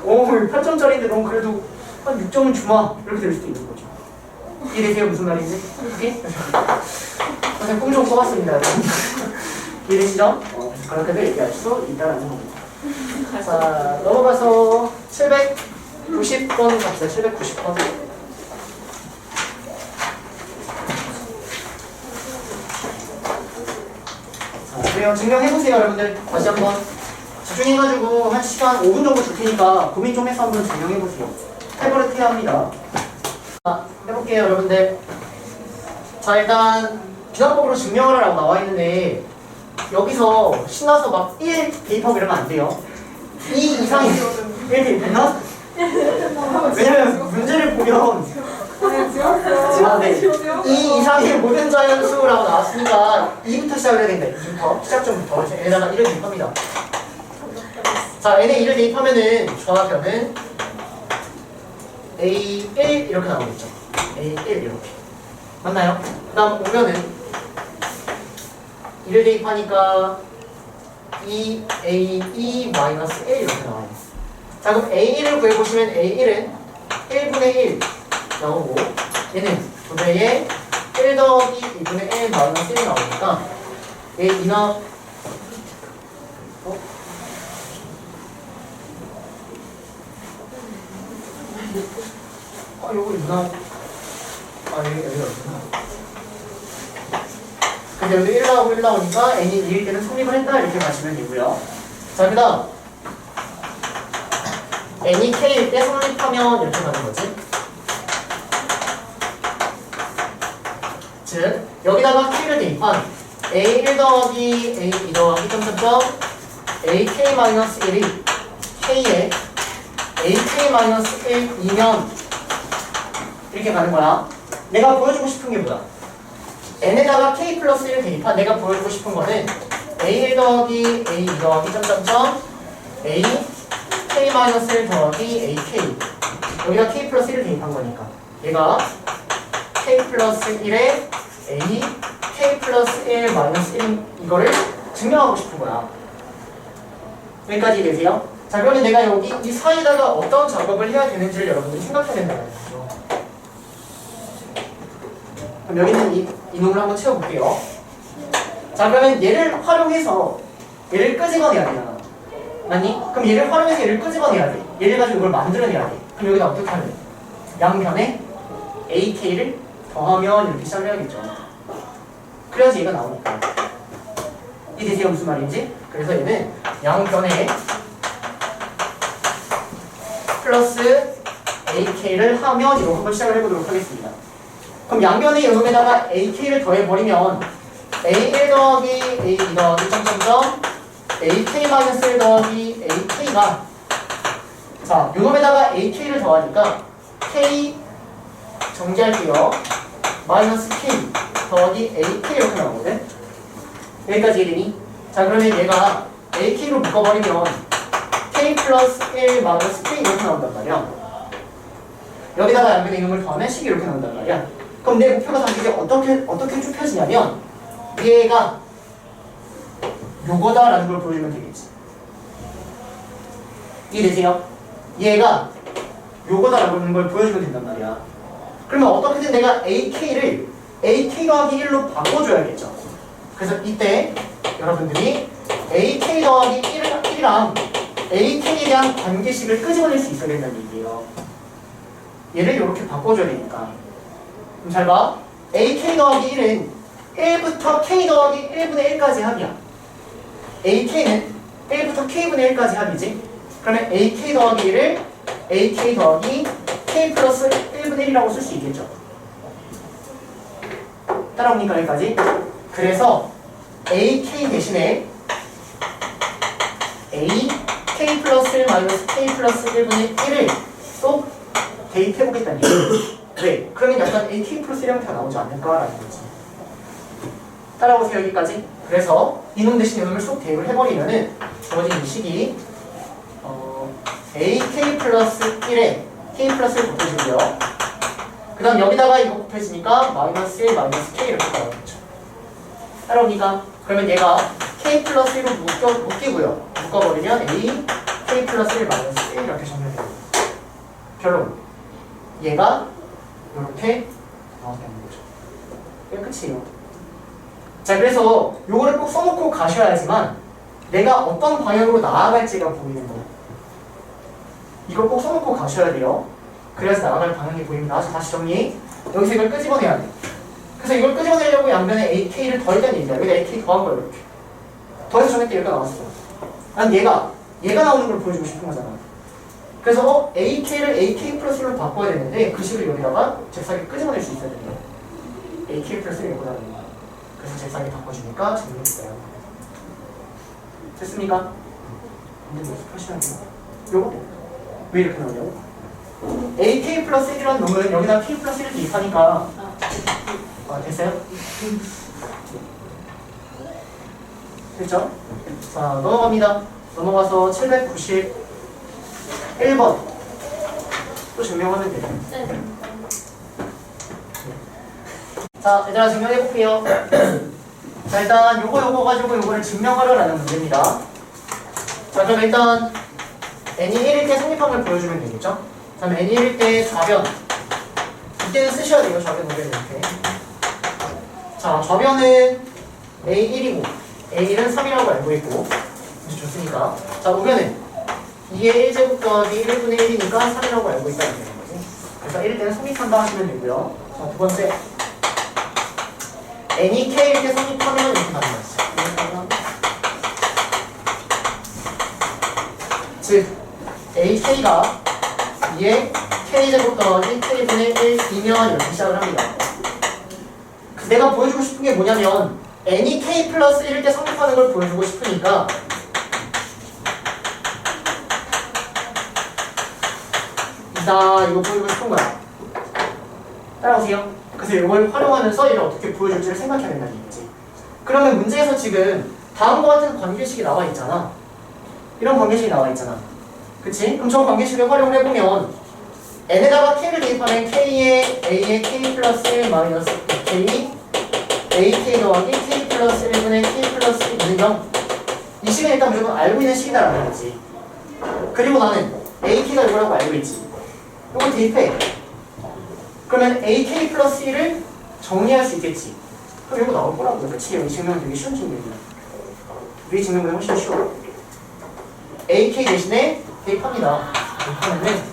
8점짜리인데 넌 그래도 한 6점은 주마 이렇게 될 수도 있는 거죠. 이해되세요? 무슨 말인지? 이게? 선생님 꿈 좀 꿔봤습니다. 이해되시죠? 그렇게도 얘기할 수 있다는 겁니다. 자, 넘어가서 790번 갑시다. 790번. 자, 그래요. 증명해보세요, 여러분들. 다시 한번 집중해가지고 한 시간 5분 정도 줄 테니까 고민 좀 해서 한번 증명해보세요. 태블릿 해야 합니다. 자, 해볼게요, 여러분들. 자, 일단 기납법으로 증명을 하라고 나와 있는데 여기서 신나서 막 1 대입하고 이러면 안 돼요. 2 이상이 1 대입했나? 왜냐면 문제를 보면 네. 2 이상의 모든 자연수라고 나왔으니까 2부터 시작을 해야 된다. 2부터 시작점부터 얘네다가 1을 대입합니다. 자, n에 2를 대입하면은 좌변은 A1 이렇게 나오겠죠. A1 이렇게 맞나요? 그 다음 오면은 1을 대입하니까 2A2-1 이렇게 나와요. 자, 그럼 A1을 구해보시면 A1은 1분의 1 나오고 얘는 두 배에 1 더하기 2분의 1 마이너스 1이 나오니까 얘 이나 요거 누나 여기 없구나. 근데 여기 1 나오고 1 나오니까 n이 2일 때는 성립을 했다 이렇게 가시면 되고요. 자, 그 다음 n이 k일 때 성립하면 이렇게 가는 거지. 즉 여기다가 k를 대입한 a1 더하기 a2 더하기 점점점 ak-1이 k에 ak-1이면 이렇게 가는 거야. 내가 보여주고 싶은 게 뭐야? n에다가 k 플러스 1 대입한 내가 보여주고 싶은 거는 a1 더하기 a2 더하기 점점점 a k-1 더하기 ak 여기다 k 플러스 1을 대입한 거니까 얘가 k 플러스 1에 a k 플러스 1 마이너스 1 이거를 증명하고 싶은 거야. 여기까지 되세요? 자, 그러면 내가 여기 이 사이에다가 어떤 작업을 해야 되는지를 여러분들이 생각해야 된다는 거죠. 그럼 여기는 이 놈을 한번 채워볼게요. 자, 그러면 얘를 활용해서 얘를 끄집어내야 되잖아. 맞니? 그럼 얘를 활용해서 얘를 끄집어내야 돼. 얘를 가지고 이걸 만들어내야 돼. 그럼 여기다 어떻게 하면 돼? 양변에 ak를 더하면 이렇게 시작을 해야겠죠. 그래야지 얘가 나오니까. 이해되세요? 무슨 말인지? 그래서 얘는 양변에 플러스 ak를 하면 이거 한번 시작을 해보도록 하겠습니다. 그럼 양변의 이놈에다가 ak를 더해버리면 a1 더하기 a2 더하기 점점점 ak-1 더하기 ak가 자, 이놈에다가 ak를 더하니까 k 정지할게요. 마이너스 k 더하기 ak 이렇게 나오거든. 여기까지 이해되니? 자, 그러면 얘가 ak로 묶어버리면 k 플러스 1 마이너스 k 이렇게 나온단 말이야. 여기다가 양변의 이놈을 더하면 식이 이렇게 나온단 말이야. 그럼 내 목표가 사실 어떻게 쭉 펴지냐면 얘가 요거다라는 걸 보여주면 되겠지. 이해되세요? 얘가 요거다라는 걸 보여주면 된단 말이야. 그러면 어떻게든 내가 ak를 ak 더하기 1로 바꿔줘야겠죠. 그래서 이때 여러분들이 ak 더하기 1이랑 ak에 대한 관계식을 끄집어낼 수 있어야 된다는 얘기예요. 얘를 이렇게 바꿔줘야 되니까. 그럼 잘 봐. ak 더하기 1은 1부터 k 더하기 1분의 1까지 합이야. ak는 1부터 k분의 1까지 합이지. 그러면 ak 더하기 1을 ak 더하기 k 플러스 1분의 1이라고 쓸 수 있겠죠. 따라옵니까 여기까지? 그래서 ak 대신에 a k 플러스 1 마이너스 k 플러스 1분의 1을 또 대입해보겠다는 얘기예요. 왜? 그러면 약간 ak 플러스 1 형태가 나오지 않을까라는 거지. 따라오세요 여기까지. 그래서 이놈 대신 이놈을 쏙 대입을 해버리면은 주어진 이 식이 ak 플러스 1에 k 플러스 1 곱해지고요. 그 다음 여기다가 이거 곱해지니까 마이너스 1 마이너스 k 이렇게 나오겠죠. 따라옵니까? 그러면 얘가 k 플러스 1로 묶이고요. 묶어버리면 a k 플러스 1 마이너스 1 이렇게 정리해요. 결론. 얘가 이렇게 나오게 하는 거죠. 이게 끝이에요. 자, 그래서 요거를 꼭 써놓고 가셔야지만 내가 어떤 방향으로 나아갈지가 보이는 거예요. 이걸 꼭 써놓고 가셔야 돼요. 그래서 나아갈 방향이 보입니다. 다시 정리. 여기서 이걸 끄집어내야 돼. 그래서 이걸 끄집어내려고 양변에 AK를 더했다는 얘기야. 여기다 AK 더한 거야, 이렇게. 더해서 정했더니 얘가 나왔어. 난 얘가 나오는 걸 보여주고 싶은 거잖아. 그래서 AK를 AK 플러스 1로 바꿔야 되는데 그 식을 여기다가 잽싸게 끄집어낼 수 있어야 된다. AK 플러스 1을 보다 보니까. 그래서 잽싸게 바꿔주니까 정리했어요. 됐습니까? 이제 연습하시면 돼요. 요거 왜 이렇게 나오냐고? AK 플러스 1이라는 놈은 여기다 K 플러스 1을 대입하니까 됐어요? 됐죠? 자, 넘어갑니다. 넘어가서 791번 또 증명하면 돼요. 네. 자, 얘들아 증명해볼게요. 자, 일단 요거 가지고 요거를 증명하려라는 문제입니다. 자, 그럼 일단 n이 1일 때 성립함을 보여주면 되겠죠? 자, 그럼 n이 1일 때 좌변 이때는 쓰셔야 돼요. 좌변 우변 이렇게. 자, 좌변은 a1이고 a1은 3이라고 알고 있고 이제 좋습니까? 자, 우변은 2의 1제곱 더하기 1분의 1이니까 3이라고 알고 있다는 되는 거지. 그래서 1일 때는 성립한다 하시면 되고요. 자, 두 번째 n이 k일 때 성립하면 이렇게 나는 거지. 즉 ak가 2의 k제곱 더하기 k분의 1이면 이렇게 시작을 합니다. 내가 보여주고 싶은 게 뭐냐면 n이 k 플러스 1일 때 성립하는 걸 보여주고 싶으니까 이거 보여주고 싶은 거야. 따라오세요. 그래서 이걸 활용하면서 얘를 어떻게 보여줄지를 생각해야 된다는 얘기지. 그러면 문제에서 지금 다음과 같은 관계식이 나와 있잖아. 이런 관계식이 나와 있잖아. 그치? 그럼 저 관계식을 활용을 해보면 n에다가 k를 대입하면 k에 a에 k 플러스 1 마이너스 k ak 더하기 k 플러스 1분의 k 플러스 1은 0. 이 식은 일단 무조건 알고 있는 식이다라는 거지. 그리고 나는 ak가 이거라고 알고 있지. 이걸 대입해. 그러면 ak 플러스 1을 정리할 수 있겠지. 그럼 이거 나올 거라고요. 그치? 이 증명은 되게 쉬운 증명이야. 위 증명보다 훨씬 쉬워. ak 대신에 대입합니다. 대입하는데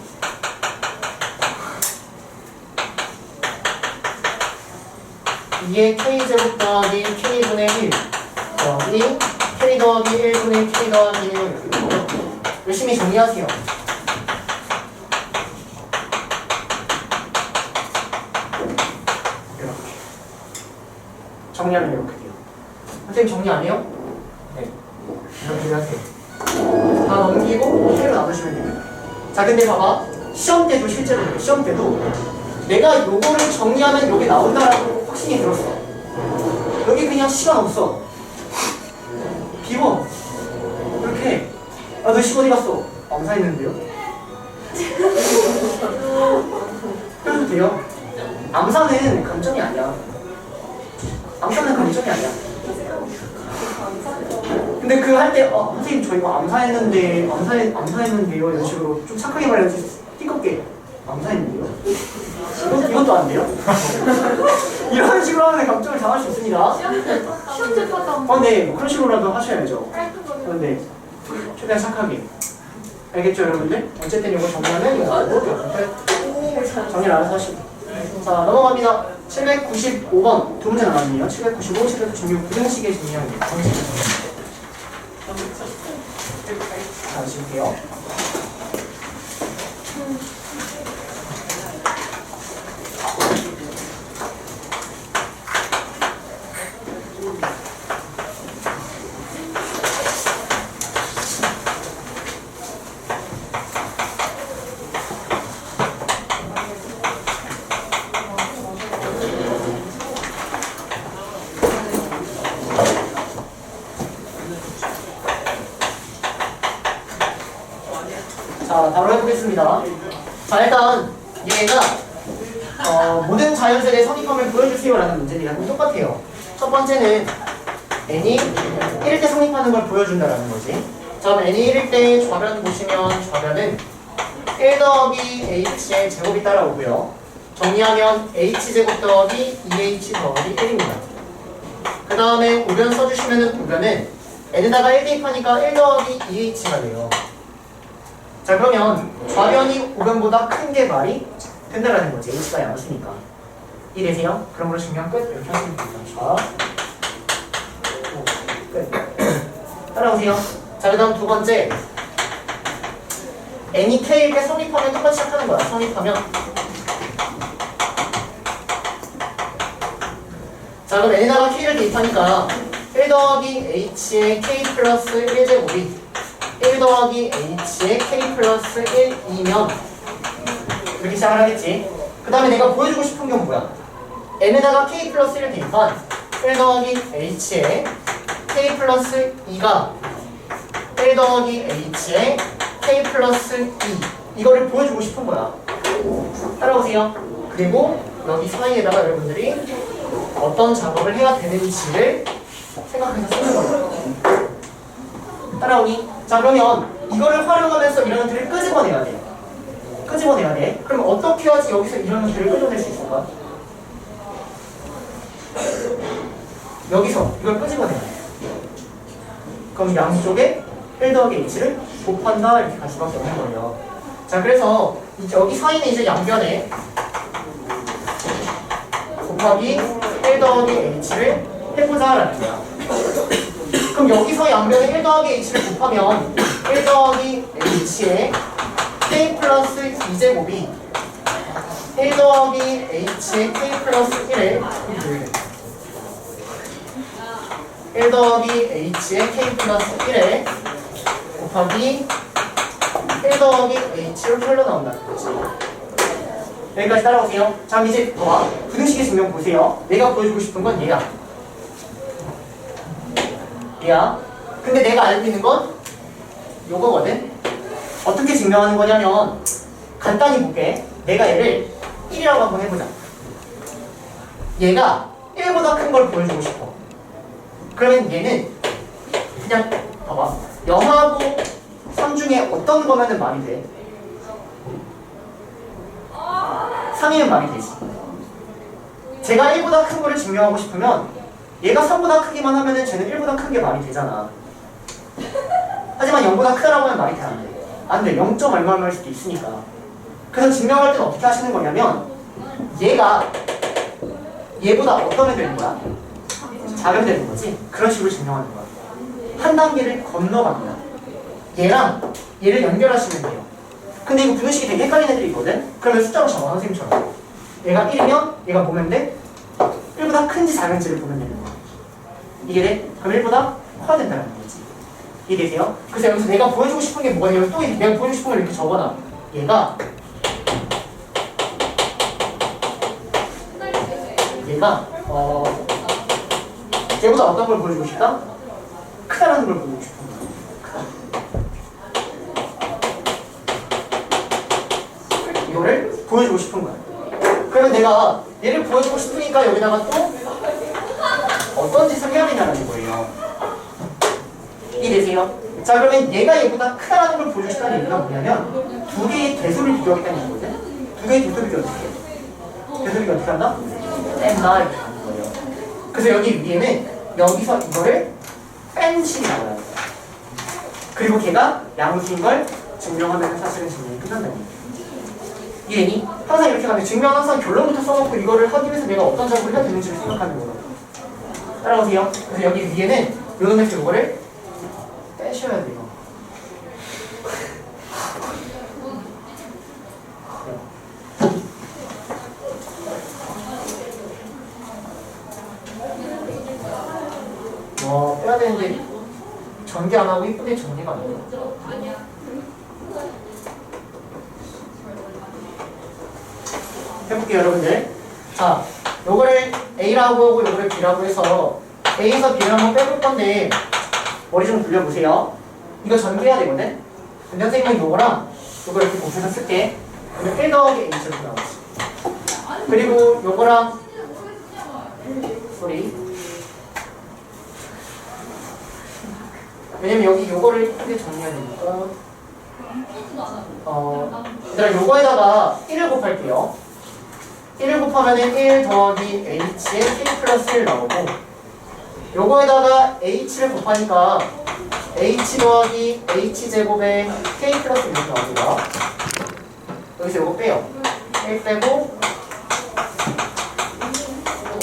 2의 k제곱 더하기 k분의 1 더하기 k 더하기 1분의 k 더하기 1 열심히 정리하세요. 이렇게 정리하면 이렇게 돼요. 선생님 정리 안 해요? 네. 이렇게 하세요. 다 넘기고 k로 나누시면 돼요. 자, 근데 봐봐. 시험 때도 실제로 그래. 시험 때도 내가 요거를 정리하면 요게 나온다라고 확신이 들었어. 여기 그냥 시간 없어. 비워. 이렇게. 아, 너 시 어디 갔어? 암사했는데요? 그래도 돼요. 암사는 감점이 아니야. 암사는 감점이 아니야. 근데 그 할 때, 선생님 저 이거 암사했는데요? 이런 식으로 좀 착하게 말해야지. 띠껍게. 암사했는데요? 이것도 안 돼요? 이런 식으로 하면 감점을 당할 수 있습니다. 시험 때 파도 네, 뭐 그런 식으로라도 하셔야죠. 그런데 최대한 착하게. 알겠죠, 여러분들? 어쨌든 이거 정리하면 이거 나오고 정리를 알아서 하시고. 자, 넘어갑니다. 795번 두 문제 남았네요. 795, 796 부등식의 정리합니다. 자, 보실게요. 자, 바로 해보겠습니다. 자, 일단 얘가 모든 자연세대 성립함을 보여주세요라는 문제입니다. 그럼 똑같아요. 첫 번째는 n이 1일 때 성립하는 걸 보여준다라는 거지. 자, 그럼 n이 1일 때 좌변 보시면 좌변은 1 더하기 h의 제곱이 따라오고요. 정리하면 h제곱 더하기 2h 더하기 1입니다. 그 다음에 우변 써주시면은 우변은 n에다가 1 대입하니까 1 더하기 2h가 돼요. 자, 그러면 좌변이 우변보다 큰 게 말이 된다라는 거지. h가 양수니까. 이해되세요? 그럼 으로 증명 끝. 이렇게 하시면 됩니다. 자, 끝. 따라오세요. 자, 그 다음 두 번째. n이 k일 때 성립하면 똑같이 시작하는 거야. 성립하면. 자, 그럼 n에다가 k를 대입하니까 1 더하기 h의 k 플러스 1제곱이 1 더하기 h의 k 플러스 1이면 이렇게 시작을 하겠지. 그 다음에 내가 보여주고 싶은 게 뭐야? n에다가 k 플러스 1을 대입한 1 더하기 h의 k 플러스 2가 1 더하기 h의 k 플러스 2 이거를 보여주고 싶은 거야. 따라오세요. 그리고 여기 사이에다가 여러분들이 어떤 작업을 해야 되는지를 생각해서 쓰는 거예요. 따라오니? 자, 그러면 이거를 활용하면서 이런 것들을 끄집어내야 돼. 끄집어내야 돼. 그럼 어떻게 해야지 여기서 이런 것들을 끄집어낼 수 있을까? 여기서 이걸 끄집어내야 돼. 그럼 양쪽에 1 더하기 h를 곱한다 이렇게 갈 수밖에 없는 거예요. 자, 그래서 여기 사이는 이제 양변에 곱하기 1 더하기 h를 해보자라는 거야. 그럼 여기서 양변에 1 더하기 h를 곱하면 1 더하기 h의 k 플러스 2제곱이 1 더하기 h의 k 플러스 1을 1 더하기 h의 k 플러스 1에 곱하기 1 더하기 h로 흘러나온다는 거지. 여기까지 따라오세요. 자, 그럼 이제 봐봐. 부등식의 증명 보세요. 내가 보여주고 싶은 건 얘야. 얘야. 근데 내가 알고 있는 건 요거거든. 어떻게 증명하는 거냐면 간단히 볼게. 내가 얘를 1이라고 한번 해보자. 얘가 1보다 큰 걸 보여주고 싶어. 그러면 얘는 그냥 봐봐. 0하고 3 중에 어떤 거면은 말이 돼? 3이면 말이 되지. 제가 1보다 큰 거를 증명하고 싶으면 얘가 3보다 크기만 하면은 쟤는 1보다 큰 게 말이 되잖아. 하지만 0보다 크다라고 하면 말이 돼, 안 돼? 안 돼. 0. 얼마일 수도 있으니까. 그래서 증명할 때는 어떻게 하시는 거냐면 얘가 얘보다 어떤 애 되는 거야? 작은 되는 거지. 그런 식으로 증명하는 거야. 한 단계를 건너갑니다. 얘랑 얘를 연결하시면 돼요. 근데 이거 부등식이 되게 헷갈리는 애들이 있거든? 그러면 숫자로 적어, 선생님처럼. 얘가 1이면 얘가 보면 돼? 1보다 큰지 작은지를 보면 되는 거야. 이게 돼? 그럼 1보다 커야 된다는 거지. 이해되세요? 그래서 여기서 내가 보여주고 싶은 게 뭐가 되면 또 내가 보여주고 싶은 걸 이렇게 적어놔. 얘가 얘보다 어떤 걸 보여주고 싶다? 크다라는 걸 보여주고 싶은 거야. 크다. 이거를 보여주고 싶은 거야. 그러면 내가 얘를 보여주고 싶으니까 여기다가 또 어떤 짓을 해야 되냐는 거예요. 이해되세요? 자, 그러면 얘가 얘보다 크다라는 걸 보여주고 싶다는 얘기가 뭐냐면 두 개의 대소를 비교하겠다는 얘기거든? 두 개의 대소 비교 어떻게 해? 대소 비교 어떻게 한다? 뺀다 이렇게 하는 거예요. 그래서 여기 위에는 여기서 이거를 뺀 식이 나와요. 그리고 걔가 양수인 걸 증명하면 사실은 증명이 끝난다는 얘기예요. 이해니? 항상 이렇게 가면 증명 항상 결론부터 써놓고 이거를 하기 위해서 내가 어떤 작업을 해야 되는지를 생각하는 거예요. 따라오세요. 그래서 여기 위에는 요놈에서 이거를 빼셔야 돼요. 빼야 되는데 전개 안 하고 이쁘게 정리가 안 돼요. 해볼게요, 여러분들. 자, 요거를 A라고 하고 요거를 B라고 해서 A에서 B를 한번 빼볼 건데 머리 좀 굴려보세요. 이거 전개해야 되거든? 근데 선생님은 요거랑 요거 이렇게 곱해서 쓸게. 그러면 1 더하기 H 이렇게 나오지. 그리고 요거랑 왜냐면 여기 요거를 크게 정리해야 되니까. 얘들아 요거에다가 1을 곱할게요. 1을 곱하면은 1 더하기 h에 k 플러스 1 나오고, 요거에다가 h를 곱하니까 h 더하기 h 제곱에 k 플러스 1 이렇게 나옵니다. 여기서 요거 빼요. 1 빼고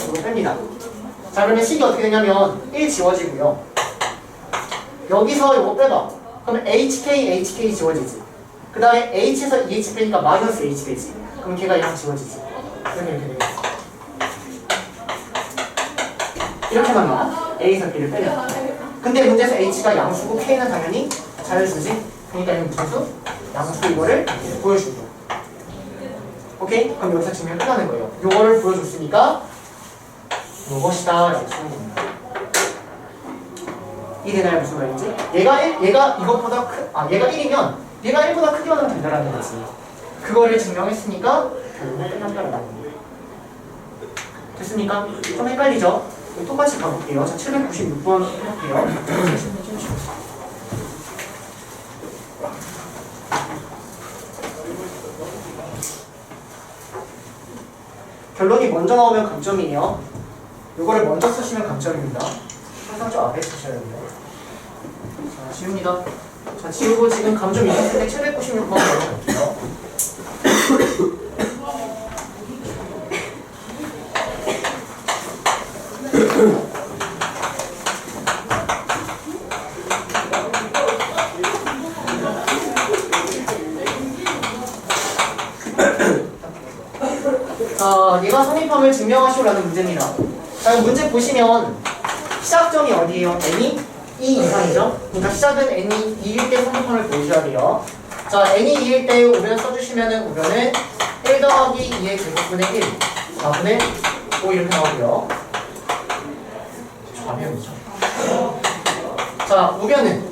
요거 뺍니다. 자, 그러면 식이 어떻게 되냐면 1 지워지고요. 여기서 요거 빼봐. 그러면 HK 지워지지. 그 다음에 H에서 EH 빼니까 마이너스 H 되지. 그럼 걔가 얘랑 지워지지. 그러면 이렇게 되겠어. 이렇게만 나와. A에서 B를 빼면. 근데 문제에서 H가 양수고 K는 당연히 자연수지. 그러니까 이건 무슨 수? 양수 이거를 보여주는 거야. 오케이? 그럼 여기서 증명이 끝나는 거예요. 요거를 보여줬으니까 요것이다 라고 쓰는 겁니다. 이해되나요? 무슨 말인지? 얘가 이것보다 얘가 1이면 얘가 1보다 크기만 하면 된다라는 거지. 그거를 증명했으니까 결국은 끝난다라는 겁니다. 됐습니까? 좀 헷갈리죠? 똑같이 가볼게요. 자, 796번 해볼게요. 결론이 먼저 나오면 감점이에요. 요거를 먼저 쓰시면 감점입니다. 항상 좀 앞에 쓰셔야 됩니다. 자, 지웁니다. 자, 지우고 지금 감점 있었을 때 796번 넣어볼게요. 얘가 성립함을 증명하시오라는 문제입니다. 자, 문제 보시면 시작점이 어디예요? n이 2 이상이죠? 그러니까 시작은 n이 2일 때 성립함을 보여줘야 돼요. 자, n이 2일 때 우변 써주시면은 우변은 1 더하기 2의 제곱분의 1, 4분의 5 이렇게 나오고요. 좌변이죠. 자, 우변은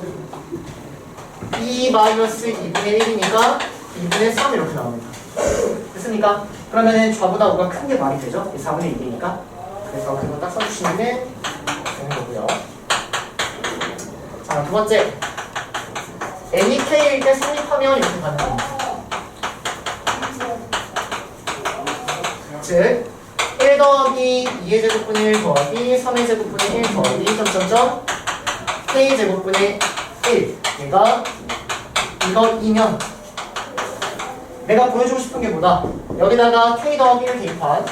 2 마이너스 2분의 1이니까 2분의 3 이렇게 나옵니다. 됐습니까? 그러면은 좌보다 우가 큰 게 말이 되죠? 4분의 1이니까. 그래서 그거 딱 써주시면 되는 거고요. 자, 두 번째. n이 k일 때 성립하면 이렇게 가는 겁니다. 즉, 1 더하기 2의 제곱분의 1 더하기 3의 제곱분의 1 더하기 점점점 k 제곱분의 1. 얘가 이거이면 내가 보여주고 싶은 게 뭐다? 여기다가 k 더하기 1 대입한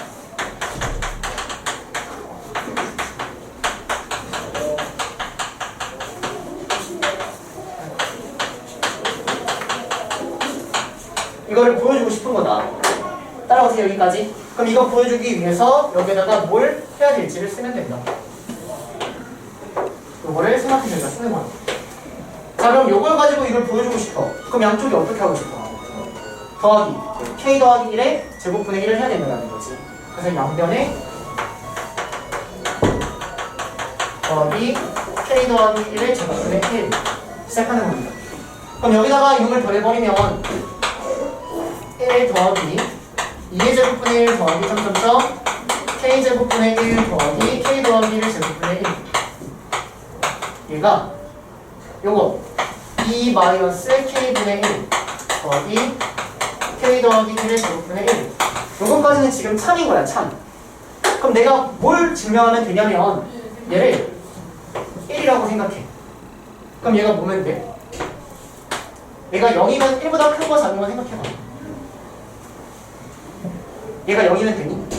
이거를 보여주고 싶은 거다. 따라오세요, 여기까지. 그럼 이거 보여주기 위해서 여기다가 뭘 해야 될지를 쓰면 된다. 이거를 생각해서 여기다 쓰는 거야. 자, 그럼 이걸 가지고 이걸 보여주고 싶어. 그럼 양쪽이 어떻게 하고 싶어? 더하기 k 더하기 1에 제곱분의 1을 해야 된다는 거지. 그래서 양변에 더하기 k 더하기 1에 제곱분의 1 시작하는 겁니다. 그럼 여기다가 이걸 더해버리면 1 더하기 2의 제곱분의 1 더하기 점점점 k 제곱분의 1 더하기 k 더하기 1 제곱분의 1 얘가 요거 2 마이너스 k분의 1 더하기 k 더하기 1의 제곱분의 1 요거까지는 지금 참인 거야, 참. 그럼 내가 뭘 증명하면 되냐면 얘를 1이라고 생각해. 그럼 얘가 뭐면 돼? 얘가 0이면 1보다 큰 거 작은 거 생각해봐. 얘가 0이면 되니?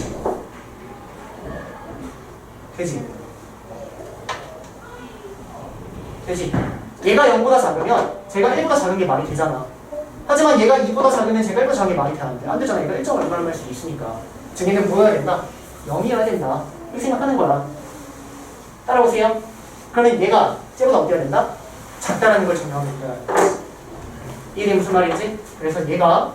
되지? 되지? 얘가 0보다 작으면 제가 1보다 작은 게 말이 되잖아. 하지만 얘가 2보다 작으면 제가 1보다 작은 게 말이 되는데 안 되잖아. 얘가 1점을 얼마나 할 수도 있으니까. 즉 얘는 뭐여야 된다? 0이어야 된다. 이렇게 생각하는 거야. 따라오세요. 그러면 얘가 쟤보다 어때야 된다? 작다라는 걸 증명하면 된다. 이게 무슨 말인지? 그래서 얘가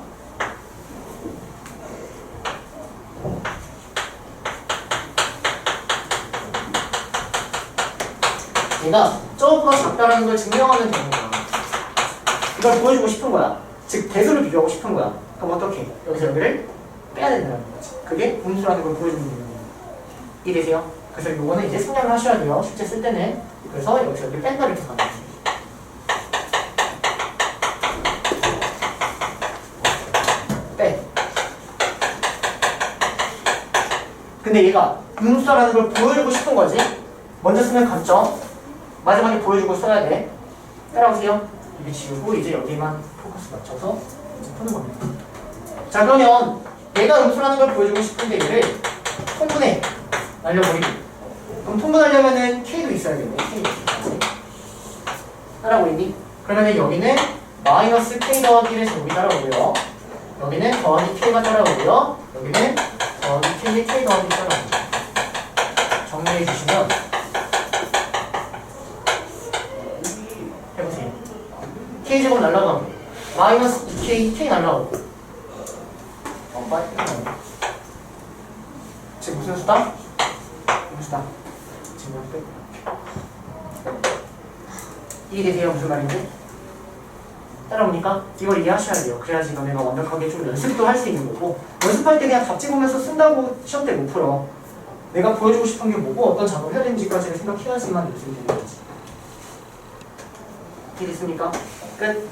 저거보다 작다라는 걸 증명하면 되는 거야. 이걸 보여주고 싶은 거야. 즉 대수를 비교하고 싶은 거야. 그럼 어떻게? 여기서 여기를 빼야 된다는 거지. 그게 분수라는 걸 보여주는 거예요. 이해되세요? 그래서 요거는 이제 생략을 하셔야 돼요. 실제 쓸 때는. 그래서 여기서 여기 뺀다 이렇게 가는 거지. 근데 얘가 음수라는 걸 보여주고 싶은 거지. 먼저 쓰면 감점, 마지막에 보여주고 써야 돼. 따라오세요. 이게 지우고 이제 여기만 포커스 맞춰서 이제 푸는 겁니다. 자, 그러면 얘가 음수라는 걸 보여주고 싶은데 얘를 통분해 날려버리기. 그럼 통분하려면은 K도 있어야겠네. K. 따라오니? 그러면은 여기는 마이너스 K 더하기를 제곱이 따라오고요. 여기는 더하기 K가 따라오고요. 여기는 더하기 K의 K 더하기 따라옵니다. 정리해 주시면 해보세요. K제곱 날라가고 마이너스 2K, K 날라가고 빨리 지금 무슨 수다? 무슨 수다? 지금 몇 배? 이해되세요? 무슨 말인지? 따라오니까 이걸 이해하셔야 돼요. 그래야지 너네가 완벽하게 좀 연습도 할 수 있는 거고 연습할 때 그냥 답 찍으면서 쓴다고 시험 때 못 풀어. 내가 보여주고 싶은 게 뭐고 어떤 작업을 해야 되는지까지를 생각해야지만 연습이 되는 거지. 이해됐습니까? 끝.